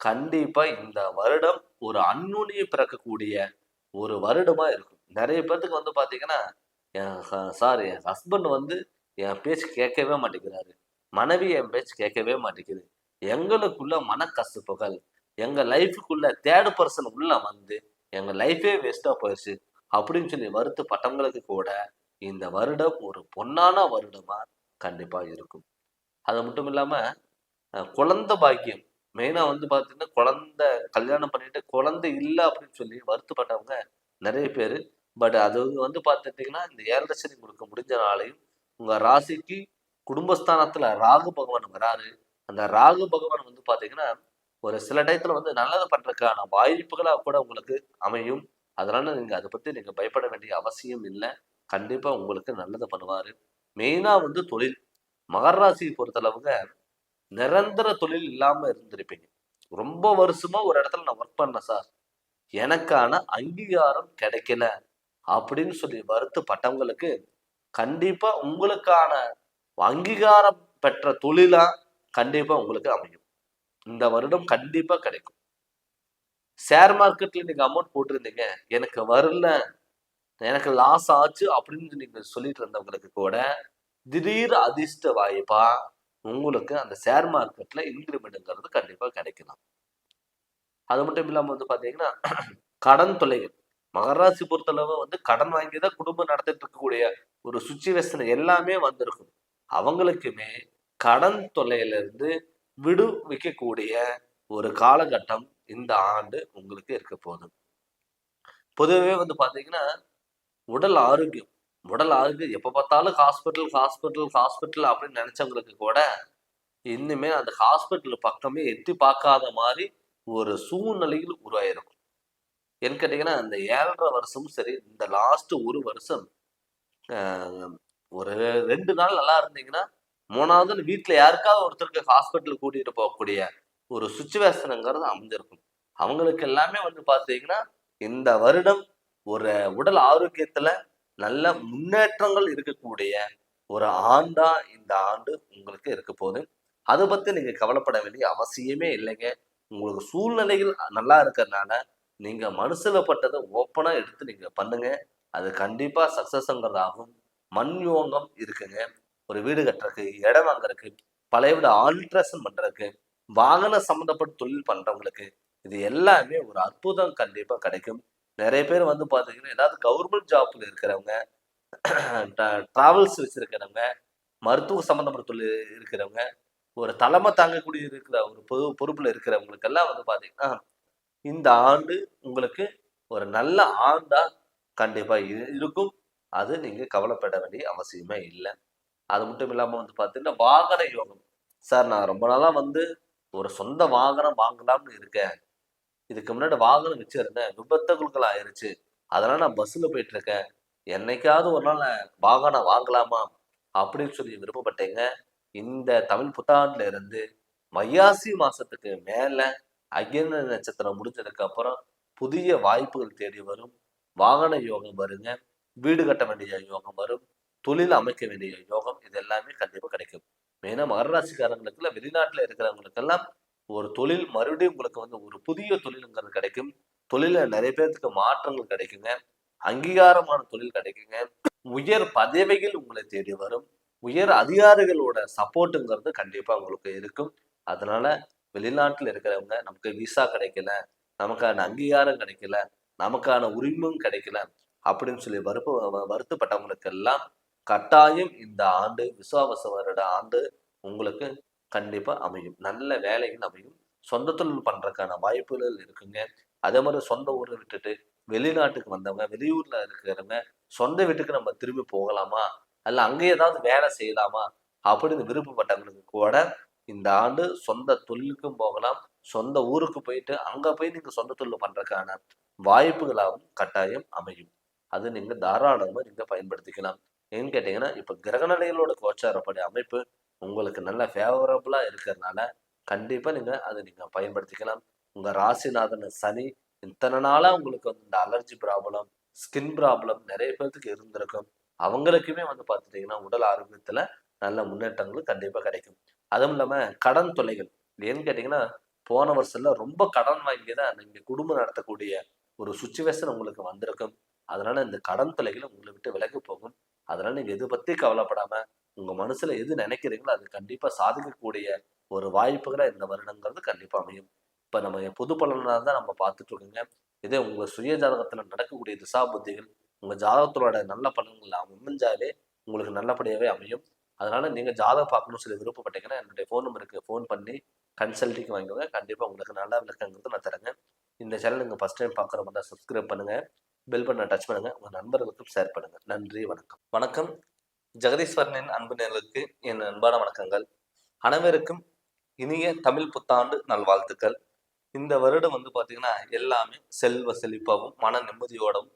கண்டிப்பா இந்த வருடம் ஒரு அந்நுண்ணிய பிறக்கக்கூடிய ஒரு வருடமா இருக்கும். நிறைய பேர்த்துக்கு வந்து பாத்தீங்கன்னா சார் என் ஹஸ்பண்ட் வந்து என் பேச்சு கேட்கவே மாட்டேங்கிறாரு, மனைவி என் பேச்சு கேட்கவே மாட்டேங்குது, எங்களுக்குள்ள மனக்கசப்புகள், எங்க லைஃபுக்குள்ள தேர்ட் பர்சன் உள்ள வந்து எங்க லைஃபே வேஸ்டா போயிடுச்சு அப்படின்னு சொல்லி வருத்தப்பட்டவங்களுக்கு கூட இந்த வருடம் ஒரு பொன்னான வருடமா கண்டிப்பா இருக்கும். அது மட்டும் இல்லாம குழந்தை பாக்கியம் மெயினா வந்து பாத்தீங்கன்னா, குழந்தை கல்யாணம் பண்ணிட்டு குழந்தை இல்ல அப்படின்னு சொல்லி வருத்தப்பட்டவங்க நிறைய பேரு. பட் அது வந்து பாத்துட்டீங்கன்னா, இந்த 7.5 சனி உங்களுக்கு முடிஞ்ச நாளையும் உங்க ராசிக்கு குடும்பஸ்தானத்துல ராகு பகவான் வராரு. அந்த ராகு பகவான் வந்து பாத்தீங்கன்னா, ஒரு சில டயத்துல வந்து நல்லது பண்றதுக்கான வாய்ப்புகளா கூட உங்களுக்கு அமையும். அதனால நீங்க அத பத்தி நீங்க பயப்பட வேண்டிய அவசியம் இல்ல. கண்டிப்பா உங்களுக்கு நல்லது பண்ணுவாரு. மெயினா வந்து தொழில். மகர ராசியை பொறுத்தளவுங்க நிரந்தர தொழில் இல்லாம இருந்திருப்பீங்க. ரொம்ப வருஷமா ஒரு இடத்துல நான் ஒர்க் பண்ணேன் சார். எனக்கான அங்கீகாரம் கிடைக்கல அப்படின்னு சொல்லி வருத்தப்பட்டவங்களுக்கு, கண்டிப்பா உங்களுக்கான அங்கீகாரம் பெற்ற தொழிலா கண்டிப்பா உங்களுக்கு அமையும். இந்த வருடம் கண்டிப்பா கிடைக்கும். ஷேர் மார்க்கெட்ல நீங்க அமௌண்ட் போட்டிருந்தீங்க. எனக்கு வரல, எனக்கு லாஸ் ஆச்சு அப்படின்னு நீங்க சொல்லிட்டு இருந்தவங்களுக்கு கூட, திடீர் அதிர்ஷ்ட வாய்ப்பா உங்களுக்கு அந்த ஷேர் மார்க்கெட்ல இன்கிரிமெண்ட்ங்கிறது கண்டிப்பா கிடைக்கலாம். அது மட்டும் இல்லாம வந்து பாத்தீங்கன்னா, கடன் தொல்லைகள். மகர ராசி பொறுத்தளவு வந்து கடன் வாங்கி தான் குடும்பம் நடத்திட்டு இருக்கக்கூடிய ஒரு சிச்சுவேஷன் எல்லாமே வந்திருக்கும். அவங்களுக்குமே கடன் தொல்லையில இருந்து விடுவிக்கக்கூடிய ஒரு காலகட்டம் இந்த ஆண்டு உங்களுக்கு இருக்க போகுது. பொதுவாவே வந்து பாத்தீங்கன்னா, உடல் ஆரோக்கியம் உடல் ஆரோக்கியம் எப்ப பார்த்தாலும் ஹாஸ்பிட்டல், ஹாஸ்பிட்டல், ஹாஸ்பிட்டல் அப்படின்னு நினைச்சவங்களுக்கு கூட, இன்னுமே அந்த ஹாஸ்பிட்டல் பக்கமே எட்டி பார்க்காத மாரி ஒரு சூழ்நிலைகள் உருவாயிருக்கும். ஏன்னு கேட்டீங்கன்னா, இந்த 7.5 வருஷமும் சரி, இந்த லாஸ்ட் 1 வருஷம் அ ஒரு 2 நாள் நல்லா இருந்தீங்கன்னா, 3வது வீட்ல யாருக்காவது ஒருத்தருக்கு ஹாஸ்பிட்டல் கூட்டிட்டு போகக்கூடிய ஒரு சிச்சுவேஷன்ங்கிறது அமைஞ்சிருக்கும். அவங்களுக்கு எல்லாமே வந்து பார்த்தீங்கன்னா, இந்த வருடம் ஒரு உடல் ஆரோக்கியத்துல நல்ல முன்னேற்றங்கள் இருக்கக்கூடிய ஒரு ஆண்டா இந்த ஆண்டு உங்களுக்கு இருக்க போகுது. அத பத்தி நீங்க கவலைப்பட வேண்டிய அவசியமே இல்லைங்க. உங்களுக்கு சூழ்நிலைகள் நல்லா இருக்கிறனால, நீங்க மனசுல பட்டத ஓப்பனா எடுத்து நீங்க பண்ணுங்க. அது கண்டிப்பா சக்சஸ்ங்கிறது ஆகும். மண் யோகம் இருக்குங்க. ஒரு வீடு கட்டுறதுக்கு, இடம் வாங்குறதுக்கு, பழைய வீடு ஆல்ட்ரேஷன் பண்றதுக்கு, வாகன சம்மந்தப்பட்ட தொழில் பண்றவங்களுக்கு, இது எல்லாமே ஒரு அற்புதம் கண்டிப்பா கிடைக்கும். நெறைய பேர் வந்து பார்த்தீங்கன்னா, ஏதாவது கவர்மெண்ட் ஜாப்ல இருக்கிறவங்க, டிராவல்ஸ் வச்சிருக்கிறவங்க, மருத்துவ சம்மந்தப்பட்ட தொழில் இருக்கிறவங்க, ஒரு தலைமை தாங்கக்கூடிய இருக்கிற ஒரு பொறுப்புல இருக்கிறவங்களுக்கெல்லாம் வந்து பார்த்தீங்கன்னா, இந்த ஆண்டு உங்களுக்கு ஒரு நல்ல ஆண்டா கண்டிப்பா இருக்கும். அது நீங்க கவலைப்பட வேண்டிய அவசியமே இல்ல. அது மட்டும் இல்லாம வந்து பார்த்தீங்கன்னா, வாகன யோகம். சார் நான் ரொம்ப நாளா வந்து ஒரு சொந்த வாகனம் வாங்கலாம்னு இருக்கேன். இதுக்கு முன்னாடி வாகனம் வச்சிருந்தேன். விபத்துகள் ஆயிருச்சு. அதனால நான் பஸ்ல போயிட்டுருக்கேன். என்னைக்காவது ஒரு நாள் நான் வாகனம் வாங்கலாமா? அப்படின்னு சொல்லி விருப்பப்பட்டீங்க. இந்த தமிழ் புத்தாண்டுல இருந்து வைகாசி மாசத்துக்கு மேல அக்னி நட்சத்திரம் முடிஞ்சதுக்கு அப்புறம் புதிய வாய்ப்புகள் தேடி வரும். வாகன யோகம் வருங்க. வீடு கட்ட வேண்டிய யோகம் வரும். தொழில் அமைக்க வேண்டிய யோகம் இது எல்லாமே கண்டிப்பா கிடைக்கும். மெயினா மகர ராசிக்காரங்களுக்கு இல்ல வெளிநாட்டுல இருக்கிறவங்களுக்கெல்லாம் ஒரு தொழில் மறுபடியும் உங்களுக்கு வந்து ஒரு புதிய தொழில்ங்கிறது கிடைக்கும். தொழில்ல நிறைய பேத்துக்கு மாற்றங்கள் கிடைக்குங்க. அங்கீகாரமான தொழில் கிடைக்குங்க. உயர் பதவிகள் உங்களை தேடி வரும். உயர் அதிகாரிகளோட சப்போர்ட்ங்கிறது கண்டிப்பா உங்களுக்கு இருக்கும். அதனால வெளிநாட்டுல இருக்கிறவங்க நமக்கு விசா கிடைக்கல, நமக்கான அங்கீகாரம் கிடைக்கல, நமக்கான உரிமம் கிடைக்கல அப்படின்னு சொல்லி வருத்தப்பட்டவங்களுக்கு எல்லாம் கட்டாயம் இந்த ஆண்டு விசுவாவச வருட ஆண்டு உங்களுக்கு கண்டிப்பா அமையும். நல்ல வேலைகள் அமையும். சொந்த தொழில் பண்றதுக்கான வாய்ப்புகள் இருக்குங்க. அதே மாதிரி சொந்த ஊரை விட்டுட்டு வெளிநாட்டுக்கு வந்தவங்க, வெளியூர்ல இருக்கிறவங்க, சொந்த வீட்டுக்கு நம்ம திரும்பி போகலாமா? அல்ல அங்க ஏதாவது வேலை செய்யலாமா? அப்படின்னு விருப்பப்பட்டவங்களுக்கு கூட இந்த ஆண்டு சொந்த தொழிலுக்கும் போகலாம். சொந்த ஊருக்கு போயிட்டு, அங்க போய் நீங்க சொந்த தொழில் பண்றதுக்கான வாய்ப்புகளாகவும் கட்டாயம் அமையும். அது நீங்க தாராளமா நீங்க பயன்படுத்திக்கலாம். ஏன்னு கேட்டீங்கன்னா, இப்ப கிரகநிலைகளோட கோச்சாரப்படி அமைப்பு உங்களுக்கு நல்ல ஃபேவரபிளா இருக்கிறதுனால, கண்டிப்பா நீங்க பயன்படுத்திக்கலாம். உங்க ராசிநாதன் சனி இத்தன நாளா உங்களுக்கு வந்து இந்த அலர்ஜி ப்ராப்ளம், ஸ்கின் ப்ராப்ளம் நெறைய பேத்துக்கு இருந்திருக்கும். அவங்களுக்குமே வந்து பார்த்துட்டீங்கன்னா, உடல் ஆரோக்கியத்துல நல்ல முன்னேற்றங்கள் கண்டிப்பா கிடைக்கும். அதுவும் இல்லாம கடன் தொல்லைகள். ஏன்னு கேட்டீங்கன்னா, போன வருஷம்ல ரொம்ப கடன் வாங்கி தான் நீங்க குடும்பம் நடத்தக்கூடிய ஒரு சிச்சுவேஷன் உங்களுக்கு வந்திருக்கும். அதனால இந்த கடன் தொல்லைகள் உங்கள விட்டு விலகி போகும். அதனால நீங்க எத பத்தி கவலைப்படாம, உங்க மனசுல எது நினைக்கிறீங்களோ, அது கண்டிப்பா சாதிக்கக்கூடிய ஒரு வாய்ப்புகளா இந்த வருடங்கிறது கண்டிப்பா அமையும். இப்ப நம்ம பொது பலனா தான் நம்ம பார்த்துட்டு இருக்கோங்க. இதே உங்க சுய ஜாதகத்துல நடக்கக்கூடிய திசா புத்திகள் உங்க ஜாதகத்தோட நல்ல பலன்கள் அமைஞ்சாலே உங்களுக்கு நல்லபடியாவே அமையும். அதனால நீங்க ஜாதகம் பார்க்கணும்னு சொல்லி விருப்பப்பட்டீங்கன்னா என்னுடைய ஃபோன் நம்பருக்கு ஃபோன் பண்ணி கன்சல்டிங் வாங்கிக்கோங்க. கண்டிப்பா உங்களுக்கு நல்ல விளக்கங்கிறது நான் தரேங்க. இந்த சேனல் நீங்க ஃபர்ஸ்ட் டைம் பார்க்குற மாதிரி தான் சப்ஸ்கிரைப் பண்ணுங்க, பெல் பட்டனை டச் பண்ணுங்க, உங்க நண்பர்களுக்கும் ஷேர் பண்ணுங்க. நன்றி, வணக்கம். வணக்கம். ஜெகதீஸ்வரனின் அன்பு நேயர்களுக்கு என் அன்பான வணக்கங்கள். அனைவருக்கும் இனிய தமிழ் புத்தாண்டு நல்வாழ்த்துக்கள். இந்த வருடம் பார்த்தீங்கன்னா எல்லாமே செல்வ செழிப்பாகவும் மன நிம்மதியோடவும்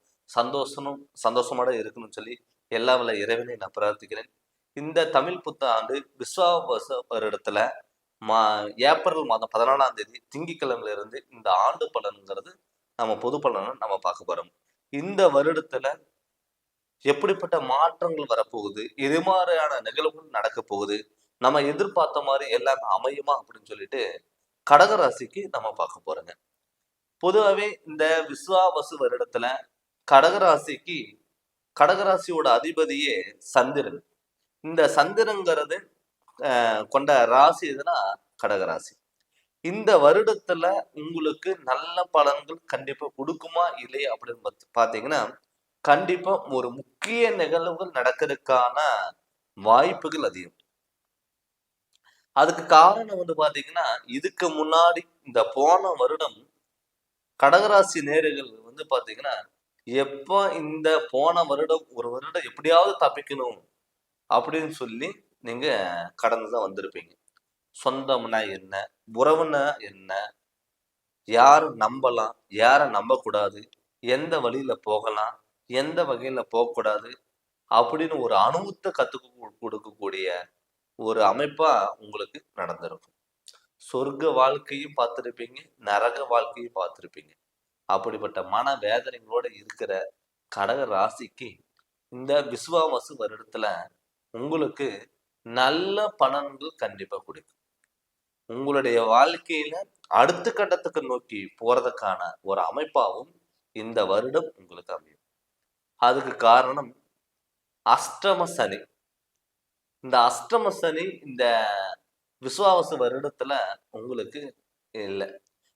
சந்தோஷமோட இருக்கணும்னு சொல்லி எல்லா வல்ல இறைவனை நான் பிரார்த்திக்கிறேன். இந்த தமிழ் புத்தாண்டு விஸ்வாவச வருடத்துல ஏப்ரல் மாதம் 14ஆம் தேதி திங்கட்கிழமையில இருந்து இந்த ஆண்டு பலன்கிறது நம்ம பொது பலனை நம்ம பார்க்க போறோம். இந்த வருடத்துல எப்படிப்பட்ட மாற்றங்கள் வரப்போகுது, எது மாதிரியான நிகழ்வுகள் நடக்க போகுது, நம்ம எதிர்பார்த்த மாதிரி எல்லாமே அமையுமா அப்படின்னு சொல்லிட்டு கடகராசிக்கு நம்ம பார்க்க போறோங்க. பொதுவாகவே இந்த விஸ்வாவசு வருடத்துல கடகராசிக்கு கடகராசியோட அதிபதியே சந்திரன். இந்த சந்திரங்கிறது கொண்ட ராசி எதுனா கடகராசி. இந்த வருடத்துல உங்களுக்கு நல்ல பலன்கள் கண்டிப்பா கொடுக்குமா இல்லையா அப்படின்னு பாத்தீங்கன்னா கண்டிப்பா ஒரு முக்கிய நிகழ்வுகள் நடக்கிறதுக்கான வாய்ப்புகள் அதிகம். அதுக்கு காரணம் பாத்தீங்கன்னா இதுக்கு முன்னாடி இந்த போன வருடம் கடகராசி நேயர்கள் பாத்தீங்கன்னா எப்ப இந்த போன வருடம் ஒரு வருடம் எப்படியாவது தப்பிக்கணும் அப்படின்னு சொல்லி நீங்க கடந்துதான் வந்திருப்பீங்க. சொந்தம்னா என்ன, உறவுனா என்ன, யார் நம்பலாம், யாரை நம்பக்கூடாது, எந்த வழியில போகலாம், எந்த வகையில போகக்கூடாது அப்படின்னு ஒரு அனுபவத்தை கத்துக்க கொடுக்கக்கூடிய ஒரு அமைப்பா உங்களுக்கு நடந்திருக்கும். சொர்க்க வாழ்க்கையும் பார்த்திருப்பீங்க, நரக வாழ்க்கையும் பார்த்திருப்பீங்க. அப்படிப்பட்ட மன வேதனைகளோட இருக்கிற கடக ராசிக்கு இந்த விஸ்வாவசு வருடத்துல உங்களுக்கு நல்ல பலன்கள் கண்டிப்பா கொடுக்கும். உங்களுடைய வாழ்க்கையில அடுத்த கட்டத்துக்கு நோக்கி போறதுக்கான ஒரு அமைப்பாகவும் இந்த வருடம் உங்களுக்கு அமையும். அதுக்கு காரணம் அஷ்டம சனி. இந்த அஷ்டம சனி இந்த விசுவாச வருடத்துல உங்களுக்கு இல்லை.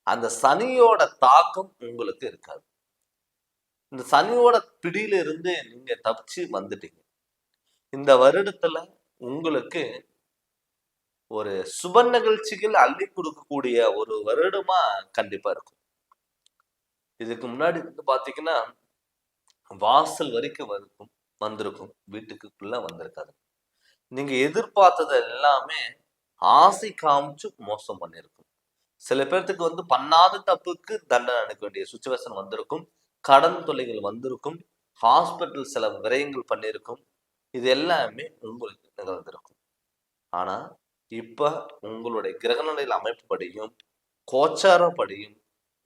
அந்த சனியோட தாக்கம் உங்களுக்கு இருக்காது. இந்த சனியோட பிடியில இருந்து நீங்க தப்பிச்சு வந்துட்டீங்க. இந்த வருடத்துல உங்களுக்கு ஒரு சுப நிகழ்ச்சிகள் அள்ளி கொடுக்கக்கூடிய ஒரு வருடமா கண்டிப்பா இருக்கும். இதுக்கு முன்னாடி பாத்தீங்கன்னா வாசல் வரைக்கும் வந்திருக்கும், வீட்டுக்குள்ள வந்திருக்காது. நீங்க எதிர்பார்த்தது எல்லாமே ஆசை காமிச்சு மோசம் பண்ணிருக்கும். சில பேர்த்துக்கு பண்ணாத தப்புக்கு தண்டனை அனுப்ப வேண்டிய சுச்சுவேஷன் வந்திருக்கும், கடன் தொல்லைகள் வந்திருக்கும், ஹாஸ்பிட்டல் சில விரயங்கள் பண்ணியிருக்கும். இது எல்லாமே உங்களுக்கு நிகழ்ந்திருக்கும். ஆனா இப்ப உங்களுடைய கிரகநிலையில் அமைப்புப்படியும் கோச்சாரப்படியும்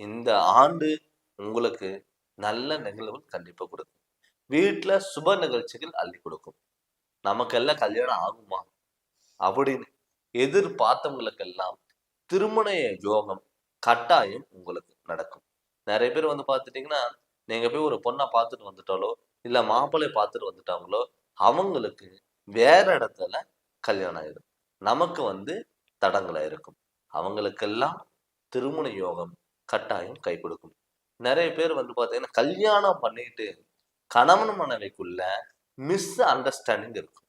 இந்த ஆண்டு உங்களுக்கு நல்ல நிகழ்வுகள் கண்டிப்பா கொடுக்கும். வீட்டுல சுப நிகழ்ச்சிகள் அள்ளி கொடுக்கும். நமக்கெல்லாம் கல்யாணம் ஆகுமா அப்படின்னு எதிர்பார்த்தவங்களுக்கெல்லாம் திருமண யோகம் கட்டாயம் உங்களுக்கு நடக்கும். நிறைய பேர் பார்த்துட்டீங்கன்னா நீங்க போய் ஒரு பொண்ணை பார்த்துட்டு வந்துட்டாலோ இல்ல மாப்பிள்ளை பார்த்துட்டு வந்துட்டாங்களோ அவங்களுக்கு வேற இடத்துல கல்யாணம் ஆயிடும். நமக்கு தடங்களா இருக்கும். அவங்களுக்கெல்லாம் திருமண யோகம் கட்டாயம் கை கொடுக்கும். நிறைய பேர் பாத்தீங்கன்னா கல்யாணம் பண்ணிட்டு கணவன் மனைவிக்குள்ள மிஸ் அண்டர்ஸ்டாண்டிங் இருக்கும்.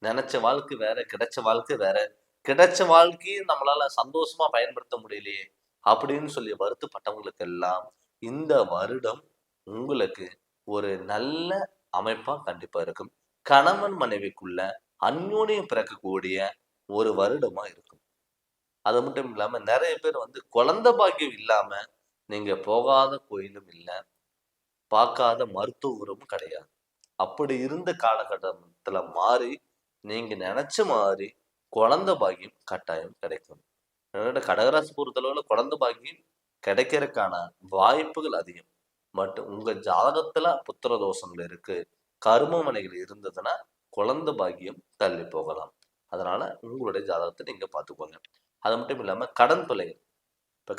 நினைச்ச வாழ்க்கை வேற, கிடைச்ச வாழ்க்கை வேற. கிடைச்ச வாழ்க்கையை நம்மளால சந்தோஷமா பயன்படுத்த முடியலையே அப்படின்னு சொல்லி வருத்தப்பட்டவங்களுக்கு எல்லாம் இந்த வருடம் உங்களுக்கு ஒரு நல்ல அமைப்பா கண்டிப்பா இருக்கும். கணவன் மனைவிக்குள்ள அந்யோன்யம் பிறக்கக்கூடிய ஒரு வருடமா இருக்கும். அது மட்டும் இல்லாம நிறைய பேர் குழந்தை பாக்கியம் இல்லாம நீங்க போகாத கோயிலும் இல்லை, பார்க்காத மருத்துவரும் கிடையாது. அப்படி இருந்த காலகட்டத்துல மாறி நீங்க நினைச்ச மாதிரி குழந்தை பாக்கியம் கட்டாயம் கிடைக்கும். கடகராசி பொறுத்தளவுல குழந்தை பாக்கியம் கிடைக்கிறதுக்கான வாய்ப்புகள் அதிகம். பட் உங்க ஜாதகத்துல புத்திர தோஷங்கள் இருக்கு, கருமமனைகள் இருந்ததுன்னா குழந்தை பாக்கியம் தள்ளி போகலாம். அதனால உங்களுடைய ஜாதகத்தை நீங்க பார்த்துக்கோங்க. அது மட்டும் இல்லாம கடன் தொல்லைகள். இப்ப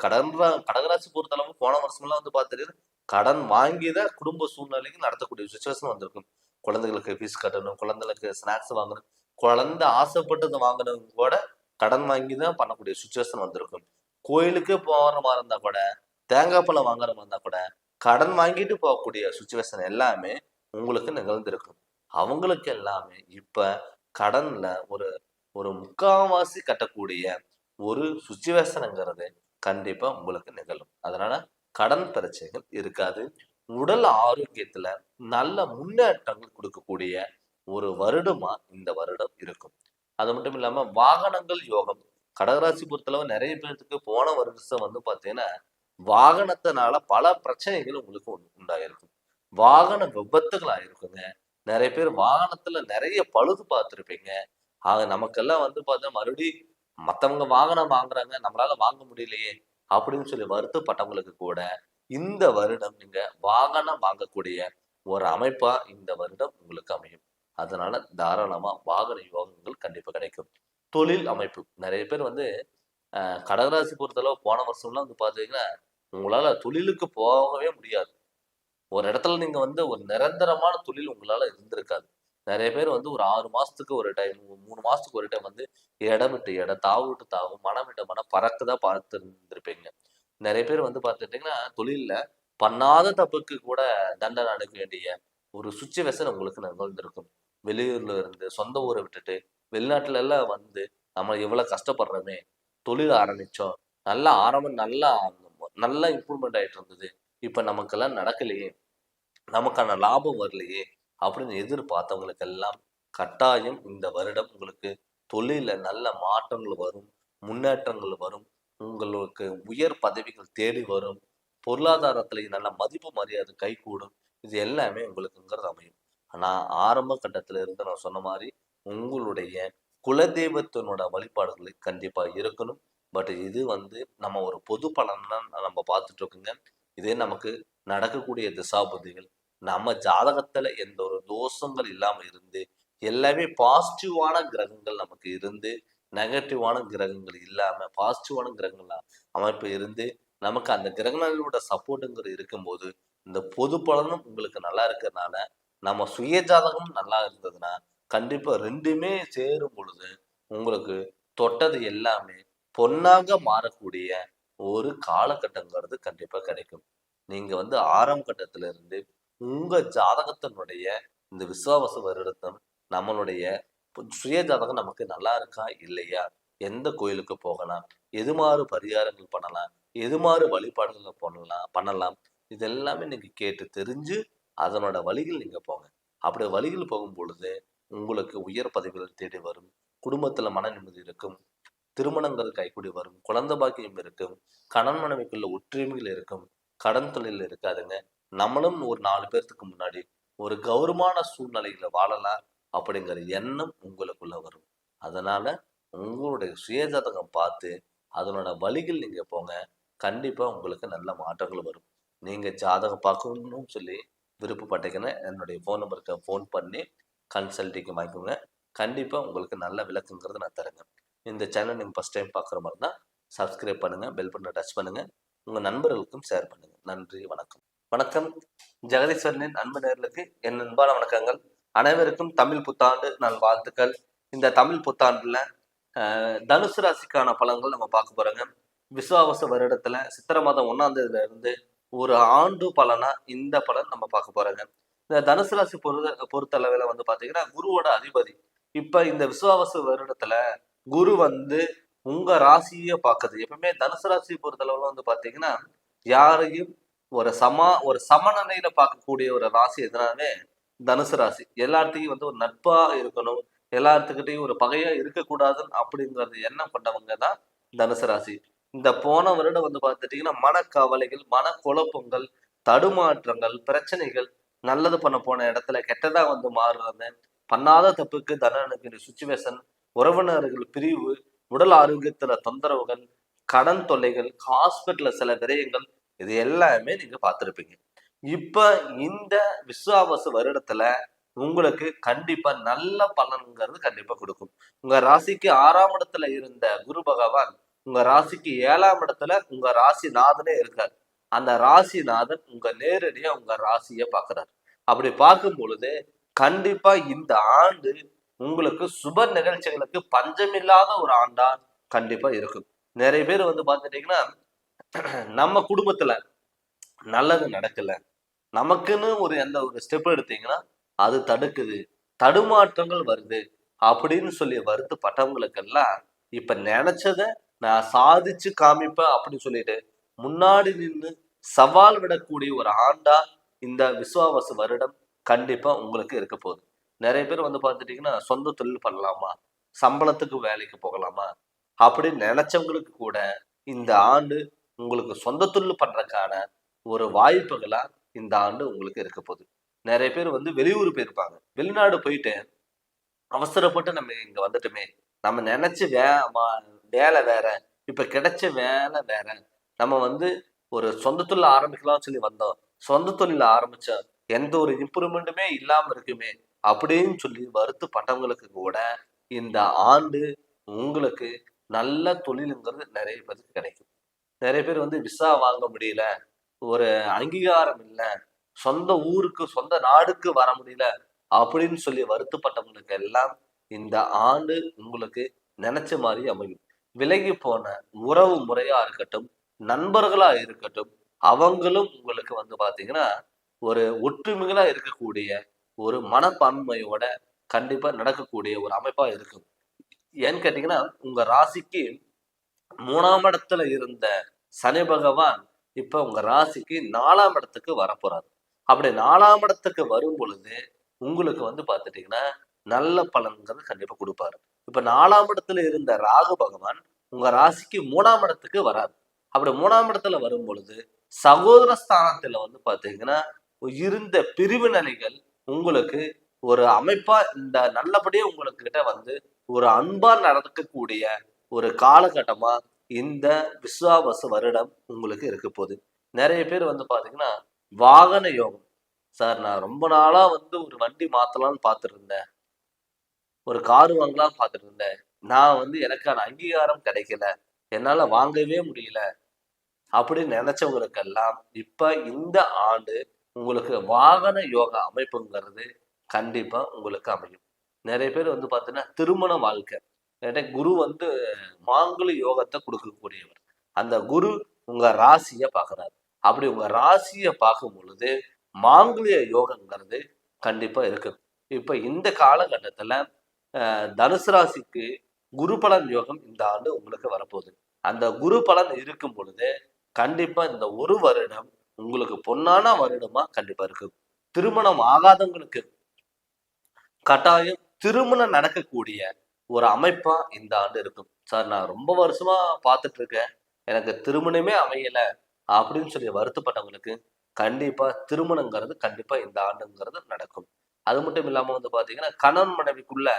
கடகராசி பொறுத்தளவு போன வருஷம்லாம் பார்த்துட்டு கடன் வாங்கிதான் குடும்ப சூழ்நிலைக்கு நடத்தக்கூடிய சுச்சுவேஷன் வந்திருக்கும். குழந்தைகளுக்கு ஃபீஸ் கட்டணும், குழந்தைகளுக்கு ஸ்நாக்ஸ் வாங்கணும், குழந்தை ஆசைப்பட்டது வாங்கணும் கூட கடன் வாங்கி தான் பண்ணக்கூடிய சுச்சுவேஷன் வந்திருக்கும். கோயிலுக்கே போகிற மாதிரி இருந்தா கூட தேங்காய் பழம் வாங்குற மாதிரி இருந்தா கூட கடன் வாங்கிட்டு போகக்கூடிய சுச்சுவேஷன் எல்லாமே உங்களுக்கு நிகழ்ந்திருக்கும். அவங்களுக்கு எல்லாமே இப்ப கடன்ல ஒரு ஒரு முக்காவாசி கட்டக்கூடிய ஒரு சுச்சுவேஷனுங்கிறது கண்டிப்பா உங்களுக்கு நிகழும். அதனால கடன் பிரச்சனைகள் இருக்காது. உடல் ஆரோக்கியத்துல நல்ல முன்னேற்றங்கள் கொடுக்கக்கூடிய ஒரு வருடமா இந்த வருடம் இருக்கும். அது மட்டும் இல்லாம வாகனங்கள் யோகம். கடகராசி பொறுத்தளவு நிறைய பேருக்கு போன வருஷம் பாத்தீங்கன்னா வாகனத்தினால பல பிரச்சனைகள் உங்களுக்கு உண்டாயிருக்கும். வாகன விபத்துகள் ஆயிருக்குங்க. நிறைய பேர் வாகனத்துல நிறைய பழுது பார்த்திருப்பீங்க. ஆக நமக்கெல்லாம் பார்த்தா மறுபடியும் மத்தவங்க வாகனம் வாங்குறாங்க, நம்மளால வாங்க முடியலையே அப்படின்னு சொல்லி வருத்தப்பட்டவங்களுக்கு கூட இந்த வருடம் நீங்க வாகனம் வாங்கக்கூடிய ஒரு அமைப்பா இந்த வருடம் உங்களுக்கு அமையும். அதனால தாராளமா வாகன யோகங்கள் கண்டிப்பா கிடைக்கும். தொழில் அமைப்பு நிறைய பேர் கடகராசி பொறுத்தளவு போன வருஷம்லாம் பாத்தீங்கன்னா உங்களால தொழிலுக்கு போகவே முடியாது. ஒரு இடத்துல நீங்க ஒரு நிரந்தரமான தொழில் உங்களால இருந்திருக்காது. நிறைய பேர் ஒரு 6 மாசத்துக்கு ஒரு டைம், 3 மாசத்துக்கு ஒரு டைம் இடம் விட்டு இடம், தாவு விட்டு தாவு, மனம் விட்டு மனம் பறக்கதான் பார்த்து இருந்திருப்பீங்க. நிறைய பேர் பார்த்துட்டீங்கன்னா தொழில்ல பண்ணாத தப்புக்கு கூட தண்டனை அனுப்ப வேண்டிய ஒரு சுச்சுவேஷன் உங்களுக்கு நிகழ்ந்திருக்கும். வெளியூர்ல இருந்து சொந்த ஊரை விட்டுட்டு வெளிநாட்டுல எல்லாம் நம்ம எவ்வளவு கஷ்டப்படுறோமே, தொழில் ஆரம்பிச்சோம், நல்லா ஆரம்பம் நல்லா இம்ப்ரூவ்மெண்ட் ஆயிட்டு இருந்தது, இப்ப நமக்கெல்லாம் நடக்கலையே, நமக்கான லாபம் வரலையே அப்படின்னு எதிர்பார்த்தவங்களுக்கு எல்லாம் கட்டாயம் இந்த வருடம் உங்களுக்கு தொழில நல்ல மாற்றங்கள் வரும், முன்னேற்றங்கள் வரும், உங்களுக்கு உயர் பதவிகள் தேடி வரும், பொருளாதாரத்துல நல்ல மதிப்பு மரியாதை கைகூடும். இது எல்லாமே உங்களுக்குங்கிறது அமையும். ஆனா ஆரம்ப கட்டத்துல இருந்து நான் சொன்ன மாதிரி உங்களுடைய குலதெய்வத்தினோட வழிபாடுகளை கண்டிப்பா இருக்கணும். பட் இது நம்ம ஒரு பொது பலன் தான் நம்ம பார்த்துட்டு இருக்கோங்க. இதே நமக்கு நடக்கக்கூடிய திசாபுத்திகள் நம்ம ஜாதகத்துல எந்த ஒரு தோஷங்கள் இல்லாம இருந்து எல்லாமே பாசிட்டிவான கிரகங்கள் நமக்கு இருந்து நெகட்டிவான கிரகங்கள் இல்லாம பாசிட்டிவான கிரகங்கள் அமைப்பு இருந்து நமக்கு அந்த கிரகங்களோட சப்போர்ட்டுங்கிறது இருக்கும்போது இந்த பொது பலனும் உங்களுக்கு நல்லா இருக்கிறதுனால நம்ம சுய ஜாதகம் நல்லா இருந்ததுன்னா கண்டிப்பா ரெண்டுமே சேரும் பொழுது உங்களுக்கு தொட்டது எல்லாமே பொன்னாக மாறக்கூடிய ஒரு காலகட்டங்கிறது கண்டிப்பா கிடைக்கும். நீங்க ஆரம்ப கட்டத்துல இருந்து உங்க ஜாதகத்தினுடைய இந்த விசுவாவச வருடத்தம் நம்மளுடைய சுய ஜாதகம் நமக்கு நல்லா இருக்கா இல்லையா, எந்த கோயிலுக்கு போகலாம், எது மாதிரி பரிகாரங்கள் பண்ணலாம், எது மாதிரி வழிபாடுகளை பண்ணலாம், இது எல்லாமே நீங்க கேட்டு தெரிஞ்சு அதனோட வழிகள் நீங்க போங்க. அப்படி வழிகள் போகும் பொழுது உங்களுக்கு உயர் பதவிகள் தேடி வரும், குடும்பத்துல மன நிம்மதி இருக்கும், திருமணங்கள் கைக்கூடி வரும், குழந்தை பாக்கியம் இருக்கும், கணவன் மனைவிக்குள்ள ஒற்றுமைகள் இருக்கும், கடன் தொழில் இருக்காதுங்க. நம்மளும் ஒரு 4 பேர்த்துக்கு முன்னாடி ஒரு கௌரவமான சூழ்நிலையில வாழலாம் அப்படிங்கிற எண்ணம் உங்களுக்குள்ள வரும். அதனால உங்களுடைய சுயஜாதகம் பார்த்து அதனோட வழிகள் நீங்க போங்க. கண்டிப்பா உங்களுக்கு நல்ல மாற்றங்கள் வரும். நீங்க ஜாதகம் பார்க்கணும்னு சொல்லி விருப்பப்பட்டீங்கன்னா என்னுடைய ஃபோன் நம்பருக்கு ஃபோன் பண்ணி கன்சல்டிங் வாங்கிக்கோங்க. கண்டிப்பா உங்களுக்கு நல்ல விளக்குங்கிறது நான் தரேங்க. இந்த சேனல் நீங்கள் ஃபஸ்ட் டைம் பார்க்குற மாதிரி தான் சப்ஸ்கிரைப் பண்ணுங்கள், பெல் பட்டனை டச் பண்ணுங்கள், உங்கள் நண்பர்களுக்கும் ஷேர் பண்ணுங்கள். நன்றி, வணக்கம். வணக்கம். ஜெகதீஸ்வரனின் அன்பு நேயர்களுக்கு என் அன்பான வணக்கங்கள். அனைவருக்கும் தமிழ் புத்தாண்டு நான் வாழ்த்துக்கள். இந்த தமிழ் புத்தாண்டுல தனுசு ராசிக்கான பலன்கள் நம்ம பார்க்க போறோங்க. விசுவாவச வருடத்துல சித்திரை மாதம் 1ஆம் தேதியில இருந்து ஒரு ஆண்டு பலனா இந்த பலன் நம்ம பார்க்க போறோங்க. இந்த தனுசு ராசி பொறுத்தளவுல பாத்தீங்கன்னா குருவோட அதிபதி. இப்ப இந்த விசுவாவச வருடத்துல குரு உங்க ராசிய பாக்குது. எப்பவுமே தனுசு ராசி பொறுத்தளவுல பாத்தீங்கன்னா யாரையும் ஒரு சமநிலையில பார்க்கக்கூடிய ஒரு ராசி எதனாலே தனுசு ராசி. எல்லாத்தையும் ஒரு நட்பா இருக்கணும், எல்லாத்துக்கிட்டையும் ஒரு பகையா இருக்கக்கூடாதுன்னு அப்படிங்கிறது எண்ணம் கொண்டவங்க தான் தனுசு ராசி. இந்த போன வருடம் பார்த்துட்டீங்கன்னா மனக்கவலைகள், மனக்குழப்பங்கள், தடுமாற்றங்கள், பிரச்சனைகள், நல்லது பண்ண போன இடத்துல கெட்டதா மாறுறது, பண்ணாத தப்புக்கு தண்டனை சுச்சுவேஷன், உறவினர்கள் பிரிவு, உடல் ஆரோக்கியத்துல தொந்தரவுகள், கடன் தொல்லைகள், ஹாஸ்பிட்டல்ல சில விரயங்கள், இது எல்லாமே நீங்க பார்த்திருப்பீங்க. இப்ப இந்த விசுவாவச வருடத்துல உங்களுக்கு கண்டிப்பா நல்ல பலன்கிறது கண்டிப்பா கொடுக்கும். உங்க ராசிக்கு 6ஆம் இடத்துல இருந்த குரு பகவான் உங்க ராசிக்கு 7ஆம் இடத்துல உங்க ராசிநாதனே இருக்காரு. அந்த ராசிநாதன் நேரடியா உங்க ராசியை பாக்குறாரு. அப்படி பார்க்கும் பொழுது கண்டிப்பா இந்த ஆண்டு உங்களுக்கு சுப நிகழ்ச்சிகளுக்கு பஞ்சமில்லாத ஒரு ஆண்டா கண்டிப்பா இருக்கும். நிறைய பேர் பார்த்துட்டீங்கன்னா நம்ம குடும்பத்துல நல்லது நடக்கல, நமக்குன்னு எந்த ஒரு ஸ்டெப் எடுத்தீங்கன்னா அது தடுக்குது, தடுமாற்றங்கள் வருது அப்படின்னு சொல்லி வருத்தப்பட்டவங்களுக்கெல்லாம் இப்ப நினைச்சத நான் சாதிச்சு காமிப்பேன் அப்படின்னு சொல்லிட்டு முன்னாடி நின்று சவால் விடக்கூடிய ஒரு ஆண்டா இந்த விசுவாவச வருடம் கண்டிப்பா உங்களுக்கு இருக்க போகுது. நிறைய பேர் பார்த்துட்டீங்கன்னா சொந்த தொழில் பண்ணலாமா, சம்பளத்துக்கு வேலைக்கு போகலாமா அப்படின்னு நினைச்சவங்களுக்கு கூட இந்த ஆண்டு உங்களுக்கு சொந்த தொழில் பண்றதுக்கான ஒரு வாய்ப்புகளா இந்த ஆண்டு உங்களுக்கு இருக்க போகுது. நிறைய பேர் வெளியூர் போயிருப்பாங்க, வெளிநாடு போயிட்டு அவசரப்பட்டு நம்ம இங்க வந்துட்டுமே, நம்ம நினைச்ச வேலை வேற, இப்ப கிடைச்ச வேலை வேற, நம்ம ஒரு சொந்த தொழில் ஆரம்பிக்கலாம்னு சொல்லி வந்தோம், சொந்த தொழில ஆரம்பிச்சோம், எந்த ஒரு இம்ப்ரூவ்மெண்ட்டுமே இல்லாம இருக்குமே அப்படின்னு சொல்லி வருத்தப்பட்டவங்களுக்கு கூட இந்த ஆண்டு உங்களுக்கு நல்ல தொழிலுங்கிறது நிறைய பேருக்கு கிடைக்கும். நிறைய பேர் விசா வாங்க முடியல, ஒரு அங்கீகாரம் இல்லை, சொந்த ஊருக்கு சொந்த நாடுக்கு வர முடியல அப்படின்னு சொல்லி வருத்தப்பட்டவங்களுக்கு எல்லாம் இந்த ஆண்டு உங்களுக்கு நினைச்ச மாதிரி அமையும். விலகி போன உறவு முறையா இருக்கட்டும், நண்பர்களா இருக்கட்டும், அவங்களும் உங்களுக்கு பாத்தீங்கன்னா ஒரு ஒற்றுமைகளா இருக்கக்கூடிய ஒரு மனப்பான்மையோட கண்டிப்பா நடக்கக்கூடிய ஒரு அமைப்பா இருக்கும். ஏன்னு கேட்டீங்கன்னா உங்க ராசிக்கு 3ஆம் இடத்துல இருந்த சனி பகவான் இப்ப உங்க ராசிக்கு 4ஆம் இடத்துக்கு வரப்போறாரு. அப்படி 4ஆம் இடத்துக்கு வரும் பொழுது உங்களுக்கு பாத்துட்டீங்கன்னா நல்ல பலன்கள் கண்டிப்பா கொடுப்பாரு. இப்ப 4ஆம் இடத்துல இருந்த ராகு பகவான் உங்க ராசிக்கு 3ஆம் இடத்துக்கு வராது. அப்படி 3ஆம் இடத்துல வரும் பொழுது சகோதர ஸ்தானத்துல பாத்தீங்கன்னா இருந்த பிரிவு நிலைகள் உங்களுக்கு ஒரு அமைப்பா இந்த நல்லபடியா உங்களுக்கு கிட்ட ஒரு அன்பா நடக்கக்கூடிய ஒரு காலகட்டமா இந்த விஸ்வாவச வருடம் உங்களுக்கு இருக்க போகுது. நிறைய பேர் பாத்தீங்கன்னா வாகன யோகம், சார் நான் ரொம்ப நாளா ஒரு வண்டி மாத்தலாம்னு பார்த்துட்டு இருந்தேன், ஒரு காரு வாங்கலாம்னு பார்த்துட்டு இருந்தேன், நான் எனக்கான அங்கீகாரம் கிடைக்கல, என்னால வாங்கவே முடியல அப்படின்னு நினைச்சவங்களுக்கெல்லாம் இப்ப இந்த ஆண்டு உங்களுக்கு வாகன யோக அமைப்புங்கிறது கண்டிப்பா உங்களுக்கு அமையும். நிறைய பேர் பாத்தீங்கன்னா திருமண வாழ்க்கை, குரு மாங்குளி யோகத்தை கொடுக்கக்கூடியவர், அந்த குரு உங்க ராசிய பாக்குறாரு. அப்படி உங்க ராசிய பார்க்கும் பொழுது மாங்குளிய யோகங்கிறது கண்டிப்பா இருக்கு. இப்ப இந்த காலகட்டத்துல தனுசு ராசிக்கு குரு பலன் யோகம் இந்த ஆண்டு உங்களுக்கு வரப்போகுது. அந்த குரு பலன் இருக்கும் பொழுது கண்டிப்பா இந்த ஒரு வருடம் உங்களுக்கு பொன்னான வருடமா கண்டிப்பா இருக்கு. திருமணம் ஆகாதவங்களுக்கு கட்டாயம் திருமணம் நடக்கக்கூடிய ஒரு அமைப்பா இந்த ஆண்டு இருக்கும். சார் நான் ரொம்ப வருஷமா பார்த்துட்டு இருக்கேன், எனக்கு திருமணமே அமையல அப்படின்னு சொல்லி வருத்தப்பட்டவங்களுக்கு கண்டிப்பா திருமணங்கிறது கண்டிப்பா இந்த ஆண்டுங்கிறது நடக்கும். அது மட்டும் இல்லாம பாத்தீங்கன்னா கணவன் மனைவிக்குள்ள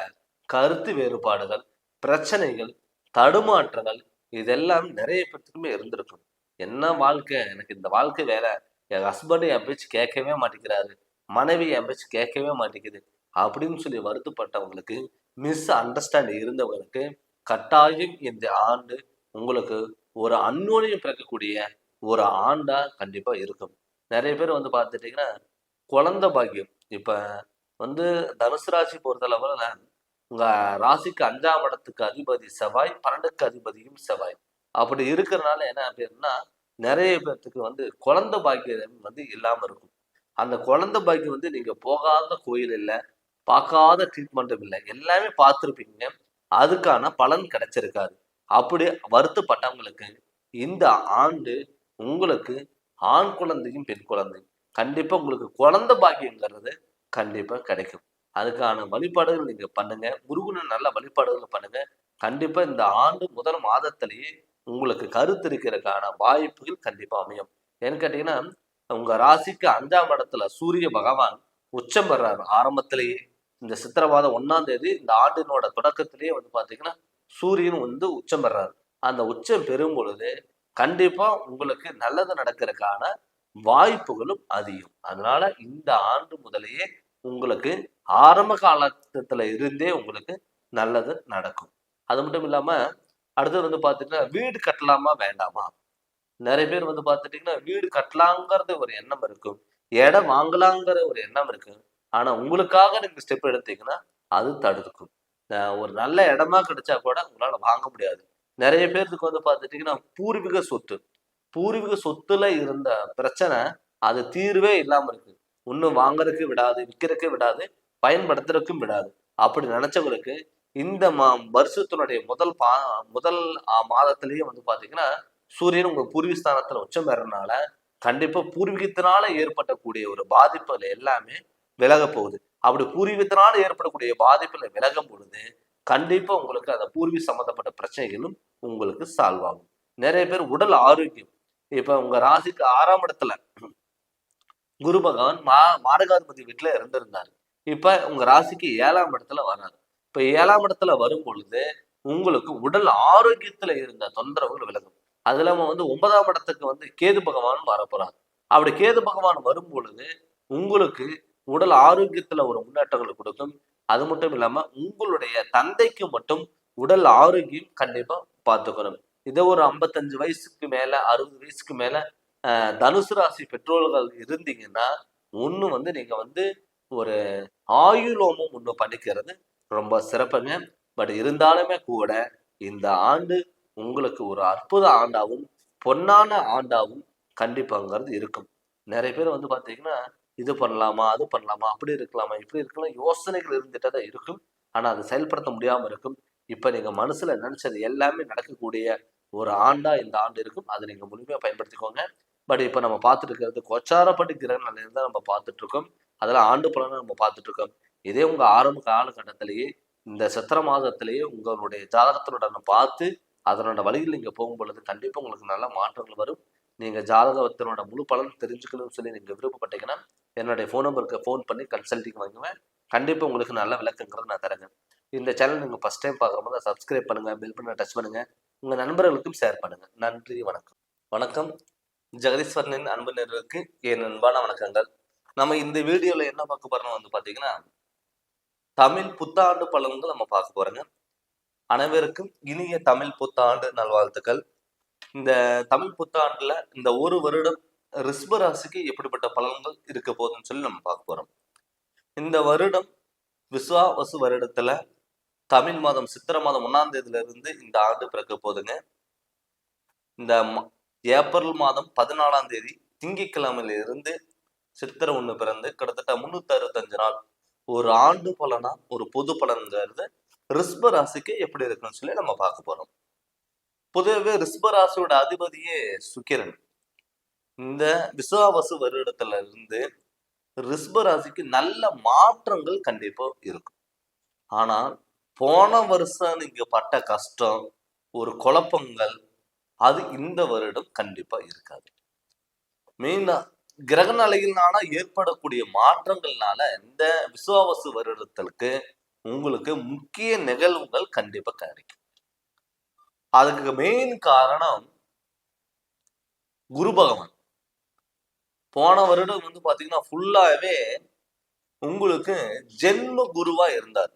கருத்து வேறுபாடுகள், பிரச்சனைகள், தடுமாற்றங்கள் இதெல்லாம் நிறைய பேர்த்துக்குமே இருந்திருக்கும். என்ன வாழ்க்கை, எனக்கு இந்த வாழ்க்கை வேற, என் ஹஸ்பண்ட் என் பேச்சு கேட்கவே மாட்டேங்கிறாரு, மனைவி என் பேச்சு கேட்கவே மாட்டேங்குது அப்படின்னு சொல்லி வருத்தப்பட்டவங்களுக்கு, மிஸ் அண்டர்ஸ்டாண்டிங் இருந்தவங்களுக்கு கட்டாயம் இந்த ஆண்டு உங்களுக்கு ஒரு அந்யோன்யம் பிறக்கக்கூடிய ஒரு ஆண்டா கண்டிப்பா இருக்கும். நிறைய பேர் பார்த்துட்டீங்கன்னா குழந்தை பாக்கியம், இப்ப தனுசு ராசி பொறுத்தளவுல உங்க ராசிக்கு 5ஆம் இடத்துக்கு அதிபதி செவ்வாய், 12க்கு அதிபதியும் செவ்வாய். அப்படி இருக்கிறதுனால என்ன அப்படின்னா நிறைய பேர்த்துக்கு குழந்தை பாக்கியம் இல்லாம இருக்கும். அந்த குழந்தை பாக்கியம் நீங்க போகாத கோயில் இல்லை, பார்க்காத ட்ரீட்மெண்ட்டும் இல்லை, எல்லாமே பார்த்துருப்பீங்க, அதுக்கான பலன் கிடைச்சிருக்காது. அப்படி வருத்தப்பட்டவங்களுக்கு இந்த ஆண்டு உங்களுக்கு ஆண் குழந்தையும் பெண் குழந்தையும் கண்டிப்பா உங்களுக்கு குழந்தை பாக்கியங்கிறது கண்டிப்பா கிடைக்கும். அதுக்கான வழிபாடுகள் நீங்க பண்ணுங்க, முருகனை நல்ல வழிபாடுகள் பண்ணுங்க. கண்டிப்பா இந்த ஆண்டு முதல் மாதத்திலேயே உங்களுக்கு கருத்து இருக்கிறதுக்கான வாய்ப்புகள் கண்டிப்பா அமையும். ஏன்னு கேட்டீங்கன்னா உங்க ராசிக்கு 5ஆம் இடத்துல சூரிய பகவான் உச்சம் பெறாரு. ஆரம்பத்திலேயே இந்த சித்திரவாதம் 1ஆம் தேதி இந்த ஆண்டினோட தொடக்கத்திலேயே பாத்தீங்கன்னா சூரியன் உச்சம் பெறாரு. அந்த உச்சம் பெறும் பொழுது கண்டிப்பா உங்களுக்கு நல்லது நடக்கிறதுக்கான வாய்ப்புகளும் அதிகம். அதனால இந்த ஆண்டு முதலேயே உங்களுக்கு ஆரம்ப காலத்துல இருந்தே உங்களுக்கு நல்லது நடக்கும். அது மட்டும் இல்லாம அடுத்தது பாத்தீங்கன்னா வீடு கட்டலாமா வேண்டாமா, நிறைய பேர் பாத்துட்டீங்கன்னா வீடு கட்டலாங்கிறது ஒரு எண்ணம் இருக்கும், இடம் வாங்கலாங்கிற ஒரு எண்ணம் இருக்கு. ஆனா உங்களுக்காக நீங்க ஸ்டெப் எடுத்தீங்கன்னா அது தடுக்கும். ஒரு நல்ல இடமா கிடைச்சா கூட உங்களால வாங்க முடியாது. நிறைய பேருக்கு பாத்துட்டீங்கன்னா பூர்வீக சொத்து, பூர்வீக சொத்துல இருந்த பிரச்சனை அது தீர்வே இல்லாம இருக்கு. ஒன்னும் வாங்குறதுக்கு விடாது, விற்கிறதுக்கு விடாது, பயன்படுத்துறதுக்கும் விடாது. அப்படி நினைச்சவங்களுக்கு இந்த வருஷத்தினுடைய முதல் மாதத்திலேயே வந்து பாத்தீங்கன்னா சூரியன் உங்க பூர்வீகஸ்தானத்துல உச்சம் பெறனால கண்டிப்பா பூர்வீகத்தினால ஏற்படக்கூடிய ஒரு பாதிப்புல எல்லாமே விலக போகுது. அப்படி பூர்வீகத்தினால ஏற்படக்கூடிய பாதிப்புல விலகும் பொழுது கண்டிப்பா உங்களுக்கு அந்த பூர்வீக சம்பந்தப்பட்ட பிரச்சனைகளும் உங்களுக்கு சால்வ் ஆகும். நிறைய பேர் உடல் ஆரோக்கியம், இப்ப உங்க ராசிக்கு 6ஆம் இடத்துல குரு பகவான் மாரகாதிபதி வீட்டுல இருந்திருந்தாரு. இப்ப உங்க ராசிக்கு 7ஆம் இடத்துல வராது. இப்ப 7ஆம் இடத்துல வரும் பொழுது உங்களுக்கு உடல் ஆரோக்கியத்துல இருந்த தொந்தரவுகள் விலகும். அது இல்லாம வந்து 9ஆம் இடத்துக்கு வந்து கேது பகவான் வரப்போறாங்க. அப்படி கேது பகவான் வரும் பொழுது உங்களுக்கு உடல் ஆரோக்கியத்துல ஒரு முன்னேற்றங்கள் கொடுக்கும். அது மட்டும் இல்லாம உங்களுடைய தந்தைக்கு மட்டும் உடல் ஆரோக்கியம் கண்டிப்பா பார்த்துக்கணும். இதே ஒரு 55 வயசுக்கு மேல 60 வயசுக்கு மேல தனுசு ராசி பெற்றோர்கள் இருந்தீங்கன்னா ஒண்ணு வந்து நீங்க வந்து ஒரு ஆயுளோமம் ஒண்ணு பண்ணிக்கிறது ரொம்ப சிறப்புங்க. பட் இருந்தாலுமே கூட இந்த ஆண்டு உங்களுக்கு ஒரு அற்புத ஆண்டாவும் பொன்னான ஆண்டாவும் கண்டிப்பாங்கிறது இருக்கும். நிறைய பேர் வந்து பாத்தீங்கன்னா இது பண்ணலாமா, அது பண்ணலாமா, அப்படி இருக்கலாமா, இப்படி இருக்கலாம் யோசனைகள் இருந்துட்டே தான் இருக்கும். ஆனா அதை செயல்படுத்த முடியாம இருக்கும். இப்ப நீங்க மனசுல நினைச்சது எல்லாமே நடக்கக்கூடிய ஒரு ஆண்டா இந்த ஆண்டு இருக்கும். அதை நீங்க முழுமையா பயன்படுத்திக்கோங்க. பட் இப்ப நம்ம பார்த்துட்டு இருக்கிறது கோச்சாரப்பட்டு கிரக நிலையில தான் நம்ம பார்த்துட்டு இருக்கோம். அதெல்லாம் ஆண்டு பலனை நம்ம பார்த்துட்டு இருக்கோம். இதே உங்க ஆரம்ப காலகட்டத்திலேயே இந்த சித்திரை மாதத்திலேயே உங்களுடைய ஜாதகத்தினுடன் பார்த்து அதனோட வழியில் நீங்க போகும் பொழுது கண்டிப்பா உங்களுக்கு நல்ல மாற்றங்கள் வரும். நீங்க ஜாதகத்தினோட முழு பலன் தெரிஞ்சுக்கணும்னு சொல்லி நீங்க விருப்பப்பட்டீங்கன்னா என்னுடைய ஃபோன் நம்பருக்கு ஃபோன் பண்ணி கன்சல்டிங் வாங்குவேன். கண்டிப்பா உங்களுக்கு நல்ல விளக்கங்கிறது நான் தரேங்க. இந்த சேனல் நீங்க ஃபர்ஸ்ட் டைம் பார்க்கும்போது சப்ஸ்கிரைப் பண்ணுங்க, பெல் பட்டனை டச் பண்ணுங்க, உங்க நண்பர்களுக்கும் ஷேர் பண்ணுங்க. நன்றி, வணக்கம். வணக்கம். ஜெகதீஸ்வரனின் அன்பு நேயர்களுக்கு என் அன்பான வணக்கங்கள். நம்ம இந்த வீடியோல என்ன பார்க்க போறோம் வந்து பாத்தீங்கன்னா தமிழ் புத்தாண்டு பலன்கள் நம்ம பார்க்க போறோங்க. அனைவருக்கும் இனிய தமிழ் புத்தாண்டு நல்வாழ்த்துக்கள். இந்த தமிழ் புத்தாண்டுல இந்த ஒரு வருடம் ரிஷப ராசிக்கு எப்படிப்பட்ட பலன்கள் இருக்க போகுதுன்னு சொல்லி நம்ம பார்க்க போறோம். இந்த வருடம் விஸ்வாவசு வருடத்துல தமிழ் மாதம் சித்திரை மாதம் 1ஆம் தேதியில இருந்து இந்த ஆண்டு பிறக்க போகுதுங்க. இந்த ஏப்ரல் மாதம் 14ஆம் தேதி திங்கட்கிழமையில இருந்து சித்திரை 1 பிறந்து கிட்டத்தட்ட 365 நாள் ஒரு ஆண்டு பலனா ஒரு பொது பலன்கிறது ரிஷப ராசிக்கு எப்படி இருக்குன்னு சொல்லி நம்ம பார்க்க போறோம். பொதுவாகவே ரிஷப ராசியோட அதிபதியே சுக்கிரன். இந்த விசுவாவசு வருடத்துல இருந்து ரிஷப ராசிக்கு நல்ல மாற்றங்கள் கண்டிப்பா இருக்கும். ஆனா போன வருஷம் நீங்க பட்ட கஷ்டம், ஒரு குழப்பங்கள் அது இந்த வருடம் கண்டிப்பா இருக்காது. மெயினா கிரக நிலையினால ஏற்படக்கூடிய மாற்றங்கள்னால இந்த விசுவாவசு வருடத்திற்கு உங்களுக்கு முக்கிய நிகழ்வுகள் கண்டிப்பா கிடைக்கும். அதுக்கு மெயின் காரணம் குரு பகவான். போன வருடம் வந்து பாத்தீங்கன்னா ஃபுல்லாவே உங்களுக்கு ஜென்ம குருவா இருந்தார்.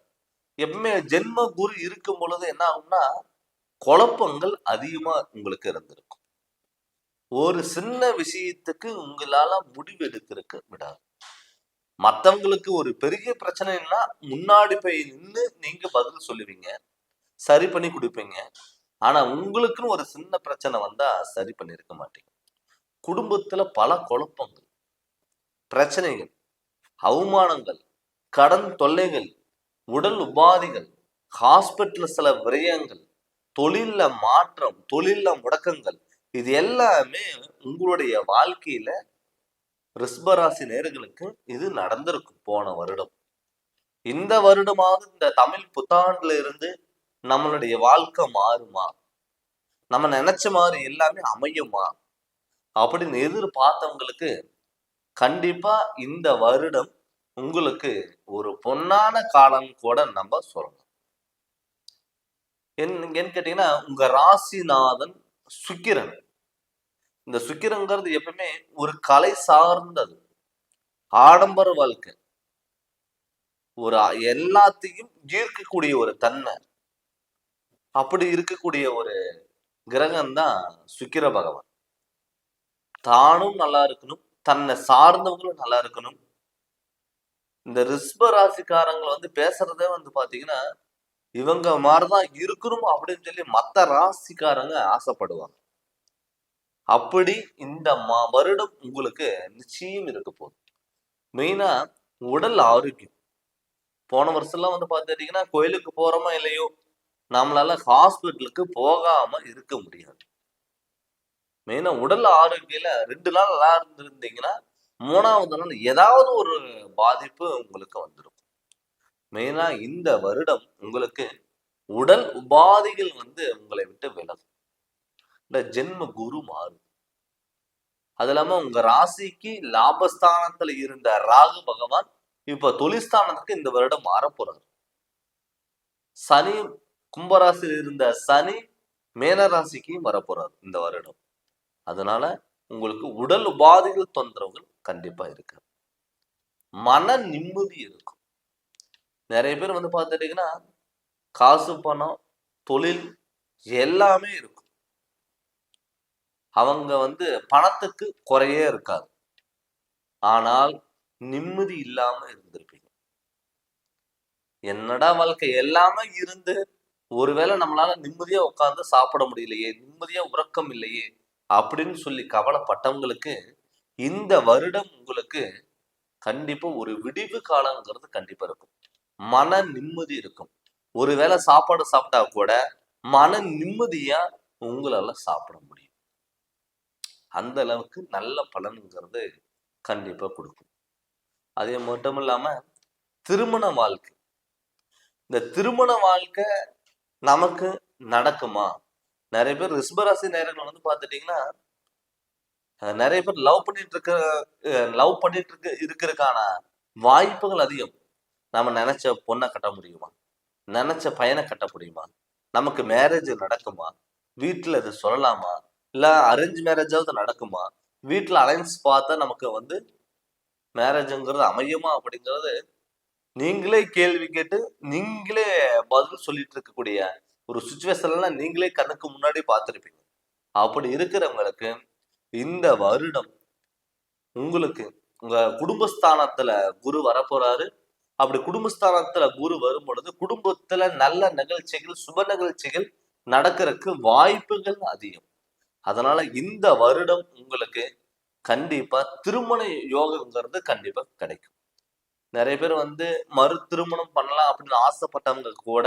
எப்பவுமே ஜென்ம குரு இருக்கும் பொழுது என்ன ஆகும்னா குழப்பங்கள் அதிகமா உங்களுக்கு இருந்திருக்கும். ஒரு சின்ன விஷயத்துக்கு உங்களால முடிவு எடுக்கிறதுக்கு விடாது. மத்தவங்களுக்கு ஒரு பெரிய பிரச்சனைன்னா முன்னாடி போய் நின்று நீங்க பதில் சொல்லுவீங்க, சரி பண்ணி கொடுப்பீங்க. ஆனா உங்களுக்குன்னு ஒரு சின்ன பிரச்சனை வந்தா சரி பண்ணிருக்க மாட்டீங்க. குடும்பத்துல பல குழப்பங்கள், பிரச்சனைகள், அவமானங்கள், கடன் தொல்லைகள், உடல் உபாதிகள், ஹாஸ்பிட்டல் சில விரயங்கள், தொழில்ல மாற்றம், தொழில்ல முடக்கங்கள், இது எல்லாமே உங்களுடைய வாழ்க்கையில ரிஷபராசி நேயர்களுக்கு இது நடந்திருக்கும் போன வருடம். இந்த வருடமாவது இந்த தமிழ் புத்தாண்டுல இருந்து நம்மளுடைய வாழ்க்கை மாறுமா, நம்ம நினைச்ச மாதிரி எல்லாமே அமையுமா அப்படின்னு எதிர்பார்த்தவங்களுக்கு கண்டிப்பா இந்த வருடம் உங்களுக்கு ஒரு பொன்னான காலம் கூட நம்ம சொல்லணும். என்னன்னு கேட்டீங்கன்னா உங்க ராசிநாதன் சுக்கிரன். இந்த சுக்கிரங்கிறது எப்பவுமே ஒரு கலை சார்ந்தது, ஆடம்பர வாழ்க்கை, ஒரு எல்லாத்தையும் ஈர்க்கக்கூடிய ஒரு தன்மை, அப்படி இருக்கக்கூடிய ஒரு கிரகம் தான் சுக்கிர பகவான். தானும் நல்லா இருக்கணும், தன்னை சார்ந்தவங்களும் நல்லா இருக்கணும். இந்த ரிஷப ராசிக்காரங்களை வந்து பேசுறதே வந்து பாத்தீங்கன்னா இவங்க மாதிரிதான் இருக்கணும் அப்படின்னு சொல்லி மத்த ராசிக்காரங்க ஆசைப்படுவாங்க. அப்படி இந்த வருடம் உங்களுக்கு நிச்சயம் இருக்க போகுது. மெயினா உடல் ஆரோக்கியம். போன வருஷம்லாம் வந்து பார்த்துட்டீங்கன்னா கோயிலுக்கு போறோமோ இல்லையோ, நம்மளால ஹாஸ்பிட்டலுக்கு போகாம இருக்க முடியாது. மெயினா உடல் ஆரோக்கியல 2 நாள் நல்லா இருந்திருந்தீங்கன்னா, 3வது நாள் ஏதாவது ஒரு பாதிப்பு உங்களுக்கு வந்துடும். மெயினா இந்த வருடம் உங்களுக்கு உடல் உபாதைகள் வந்து உங்களை விட்டு விலகும். இந்த ஜென்ம குரு மாறும். அது இல்லாம உங்க ராசிக்கு லாபஸ்தானத்துல இருந்த ராகு பகவான் இப்ப தொழில்ஸ்தானத்துக்கு இந்த வருடம் மாறப்போறாரு. சனி கும்பராசியில் இருந்த சனி மேன ராசிக்கு வரப்போறாரு இந்த வருடம். அதனால உங்களுக்கு உடல் உபாதைகள் தொந்தரவுகள் கண்டிப்பா இருக்கு. மன நிம்மதி இருக்கும். நிறைய பேர் வந்து பார்த்துட்டீங்கன்னா காசு பணம் தொழில் எல்லாமே இருக்கும். அவங்க வந்து பணத்துக்கு குறையே இருக்காது. ஆனால் நிம்மதி இல்லாம இருந்திருப்பீங்க. என்னடா வாழ்க்கை எல்லாமே இருந்து ஒருவேளை நம்மளால நிம்மதியா உட்கார்ந்து சாப்பிட முடியலையே, நிம்மதியா உறக்கம் இல்லையே அப்படின்னு சொல்லி கவலைப்பட்டவங்களுக்கு இந்த வருடம் உங்களுக்கு கண்டிப்பா ஒரு விடிவு காலங்கிறது கண்டிப்பா இருக்கும். மன நிம்மதி இருக்கும். ஒருவேளை சாப்பாடு சாப்பிட்டா கூட மன நிம்மதியா உங்களால சாப்பிட முடியும். அந்த அளவுக்கு நல்ல பலன்கிறது கண்டிப்பா கொடுக்கும். அதே மட்டும் இல்லாம திருமண வாழ்க்கை, இந்த திருமண வாழ்க்கை நமக்கு நடக்குமா? நிறைய பேர் ரிஷபராசி நேரங்கள் வந்து பார்த்துட்டீங்கன்னா நிறைய பேர் லவ் பண்ணிட்டு இருக்கிறதுக்கான வாய்ப்புகள் அதிகம். நம்ம நினைச்ச பொண்ணை கட்ட முடியுமா? நினைச்ச பையனை கட்ட முடியுமா? நமக்கு மேரேஜ் நடக்குமா? வீட்டுல இதை சொல்லலாமா? இல்ல அரேஞ்ச் மேரேஜாவது நடக்குமா? வீட்டுல அலைன்ஸ் பார்த்தா நமக்கு வந்து மேரேஜ்ங்கிறது அமையுமா அப்படிங்கிறது நீங்களே கேள்வி கேட்டு நீங்களே பதில் சொல்லிட்டு இருக்கக்கூடிய ஒரு சுச்சுவேஷன்லாம் நீங்களே கண்ணுக்கு முன்னாடி பார்த்துருப்பீங்க. அப்படி இருக்கிறவங்களுக்கு இந்த வருடம் உங்களுக்கு உங்க குடும்பஸ்தானத்துல குரு வரப்போறாரு. அப்படி குடும்பஸ்தானத்துல குரு வரும் பொழுது குடும்பத்துல நல்ல நிகழ்ச்சிகள் சுப நிகழ்ச்சிகள் நடக்கிறதுக்கு வாய்ப்புகள் அதிகம். அதனால இந்த வருடம் உங்களுக்கு கண்டிப்பா திருமண யோகங்கிறது கண்டிப்பா கிடைக்கும். நிறைய பேர் வந்து மறு திருமணம் பண்ணலாம் அப்படின்னு ஆசைப்பட்டவங்க கூட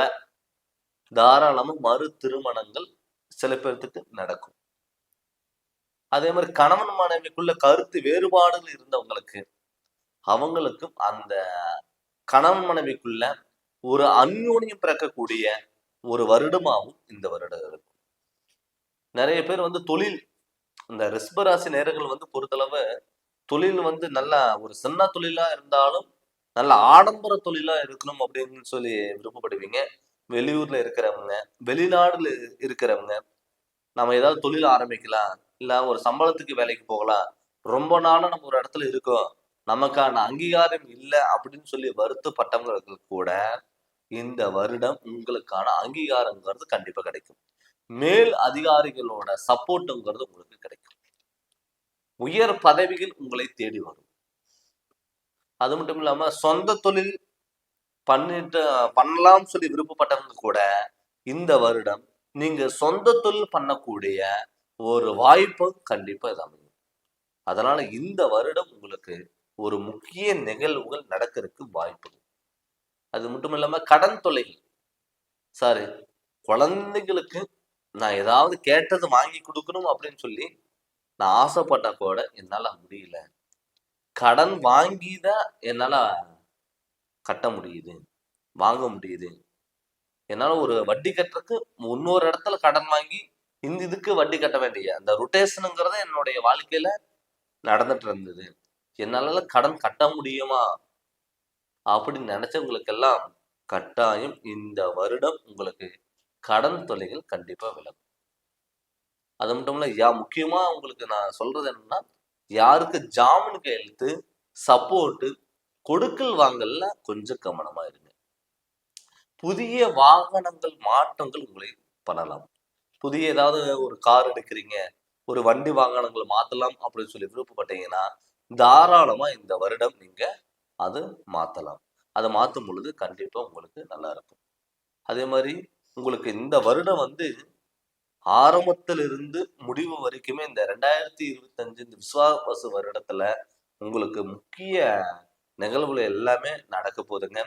தாராளமா மறு திருமணங்கள் சில பேர்த்துக்கு நடக்கும். அதே மாதிரி கணவன் மனைவிக்குள்ள கருத்து வேறுபாடுகள் இருந்தவங்களுக்கு அவங்களுக்கும் அந்த கணவன் மனைவிக்குள்ள ஒரு அந்யோன்யம் பிறக்கக்கூடிய ஒரு வருடமாகவும் இந்த வருடம் இருக்கும். நிறைய பேர் வந்து தொழில் இந்த ரிஷபராசி நேரங்கள் வந்து பொறுத்தளவு தொழில் வந்து நல்லா ஒரு சின்ன தொழிலா இருந்தாலும் நல்ல ஆடம்பர தொழிலா இருக்கணும் அப்படின்னு சொல்லி விருப்பப்படுவீங்க. வெளியூர்ல இருக்கிறவங்க, வெளிநாடுல இருக்கிறவங்க, நம்ம ஏதாவது தொழில் ஆரம்பிக்கலாம், இல்ல ஒரு சம்பளத்துக்கு வேலைக்கு போகலாம், ரொம்ப நாளா நம்ம ஒரு இடத்துல இருக்கோம், நமக்கான அங்கீகாரம் இல்லை அப்படின்னு சொல்லி வருத்தப்பட்டவங்களுக்கு கூட இந்த வருடம் உங்களுக்கான அங்கீகாரங்கிறது கண்டிப்பா கிடைக்கும். மேல் அதிகாரிகளோட சப்போர்ட்டுங்கிறது உங்களுக்கு கிடைக்கும். உயர் பதவிகள் உங்களை தேடி வரும். அது மட்டும் இல்லாம சொந்த தொழில் பண்ணலாம்னு சொல்லி விருப்பப்பட்டவங்க கூட இந்த வருடம் நீங்க சொந்த தொழில் பண்ணக்கூடிய ஒரு வாய்ப்பு கண்டிப்பா இது அமையும். அதனால இந்த வருடம் உங்களுக்கு ஒரு முக்கிய நிகழ்வுகள் நடக்கிறதுக்கு வாய்ப்பு. அது மட்டும் இல்லாம கடன் தொல்லைகள், சாரி, குழந்தைகளுக்கு நான் ஏதாவது கேட்டது வாங்கி கொடுக்கணும் அப்படின்னு சொல்லி நான் ஆசைப்பட்டா கூட என்னால முடியல. கடன் வாங்கிதான் என்னால கட்ட முடியுது, வாங்க முடியுது. என்னால ஒரு வட்டி கட்டுறதுக்கு இன்னொரு இடத்துல கடன் வாங்கி இந்த இதுக்கு வட்டி கட்ட வேண்டிய அந்த ரொட்டேஷனுங்கிறத என்னுடைய வாழ்க்கையில நடந்துட்டு இருந்தது. என்னால கடன் கட்ட முடியுமா அப்படின்னு நினைச்சவங்களுக்கெல்லாம் கட்டாயம் இந்த வருடம் உங்களுக்கு கடன் தொல்லைகள் கண்டிப்பா விலகும். அது மட்டும் இல்ல, முக்கியமா உங்களுக்கு நான் சொல்றது என்னன்னா, யாருக்கு ஜாமீன் கையெழுத்து சப்போர்ட் கொடுக்கல் வாங்கல்ல கொஞ்சம் கவனமா இருங்க. புதிய வாகனங்கள் மாற்றங்கள் உங்களை பண்ணலாம். புதிய ஏதாவது ஒரு கார் எடுக்கிறீங்க, ஒரு வண்டி வாகனங்கள் மாத்தலாம் அப்படின்னு சொல்லி விருப்பப்பட்டீங்கன்னா தாராளமா இந்த வருடம் நீங்க அது மாத்தலாம். அதை மாத்தும் பொழுது கண்டிப்பா உங்களுக்கு நல்லா இருக்கும். அதே மாதிரி உங்களுக்கு இந்த வருடம் வந்து ஆரம்பத்திலிருந்து முடிவு வரைக்குமே இந்த 2025 இந்த விசுவாவசு வருடத்துல உங்களுக்கு முக்கிய நிகழ்வுகள் எல்லாமே நடக்க போகுதுங்க.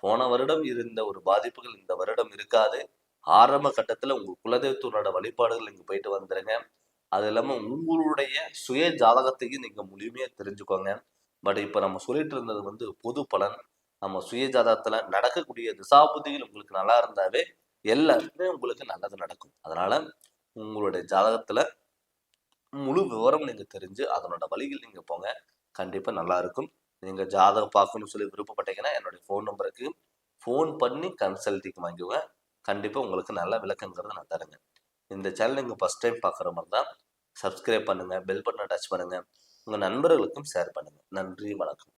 போன வருடம் இருந்த ஒரு பாதிப்புகள் இந்த வருடம் இருக்காது. ஆரம்ப கட்டத்துல உங்க குலதெய்வத்தினோட வழிபாடுகள் நீங்க போயிட்டு வந்துருங்க. அது இல்லாம உங்களுடைய சுய ஜாதகத்தையும் நீங்க முழுமையா தெரிஞ்சுக்கோங்க. பட் இப்ப நம்ம சொல்லிட்டு இருந்தது வந்து பொது பலன். நம்ம சுய ஜாதகத்துல நடக்கக்கூடிய திசாபுத்திகள் உங்களுக்கு நல்லா இருந்தாவே எல்லாருக்குமே உங்களுக்கு நல்லது நடக்கும். அதனால உங்களுடைய ஜாதகத்துல முழு விவரம் நீங்க தெரிஞ்சு அதனோட வழிகள் நீங்க போங்க. கண்டிப்பா நல்லா இருக்கும். நீங்க ஜாதகம் பார்க்கணும்னு சொல்லி விருப்பப்பட்டீங்கன்னா என்னுடைய ஃபோன் நம்பருக்கு ஃபோன் பண்ணி கன்சல்டிங் வாங்கிக்கோங்க. கண்டிப்பா உங்களுக்கு நல்ல விளக்கங்கிறத நான் தரேங்க. இந்த சேனல் நீங்க ஃபர்ஸ்ட் டைம் பார்க்குற மாதிரி தான் சப்ஸ்கிரைப் பண்ணுங்க, பெல் பட்டனை டச் பண்ணுங்க, உங்க நண்பர்களுக்கும் ஷேர் பண்ணுங்க. நன்றி, வணக்கம்.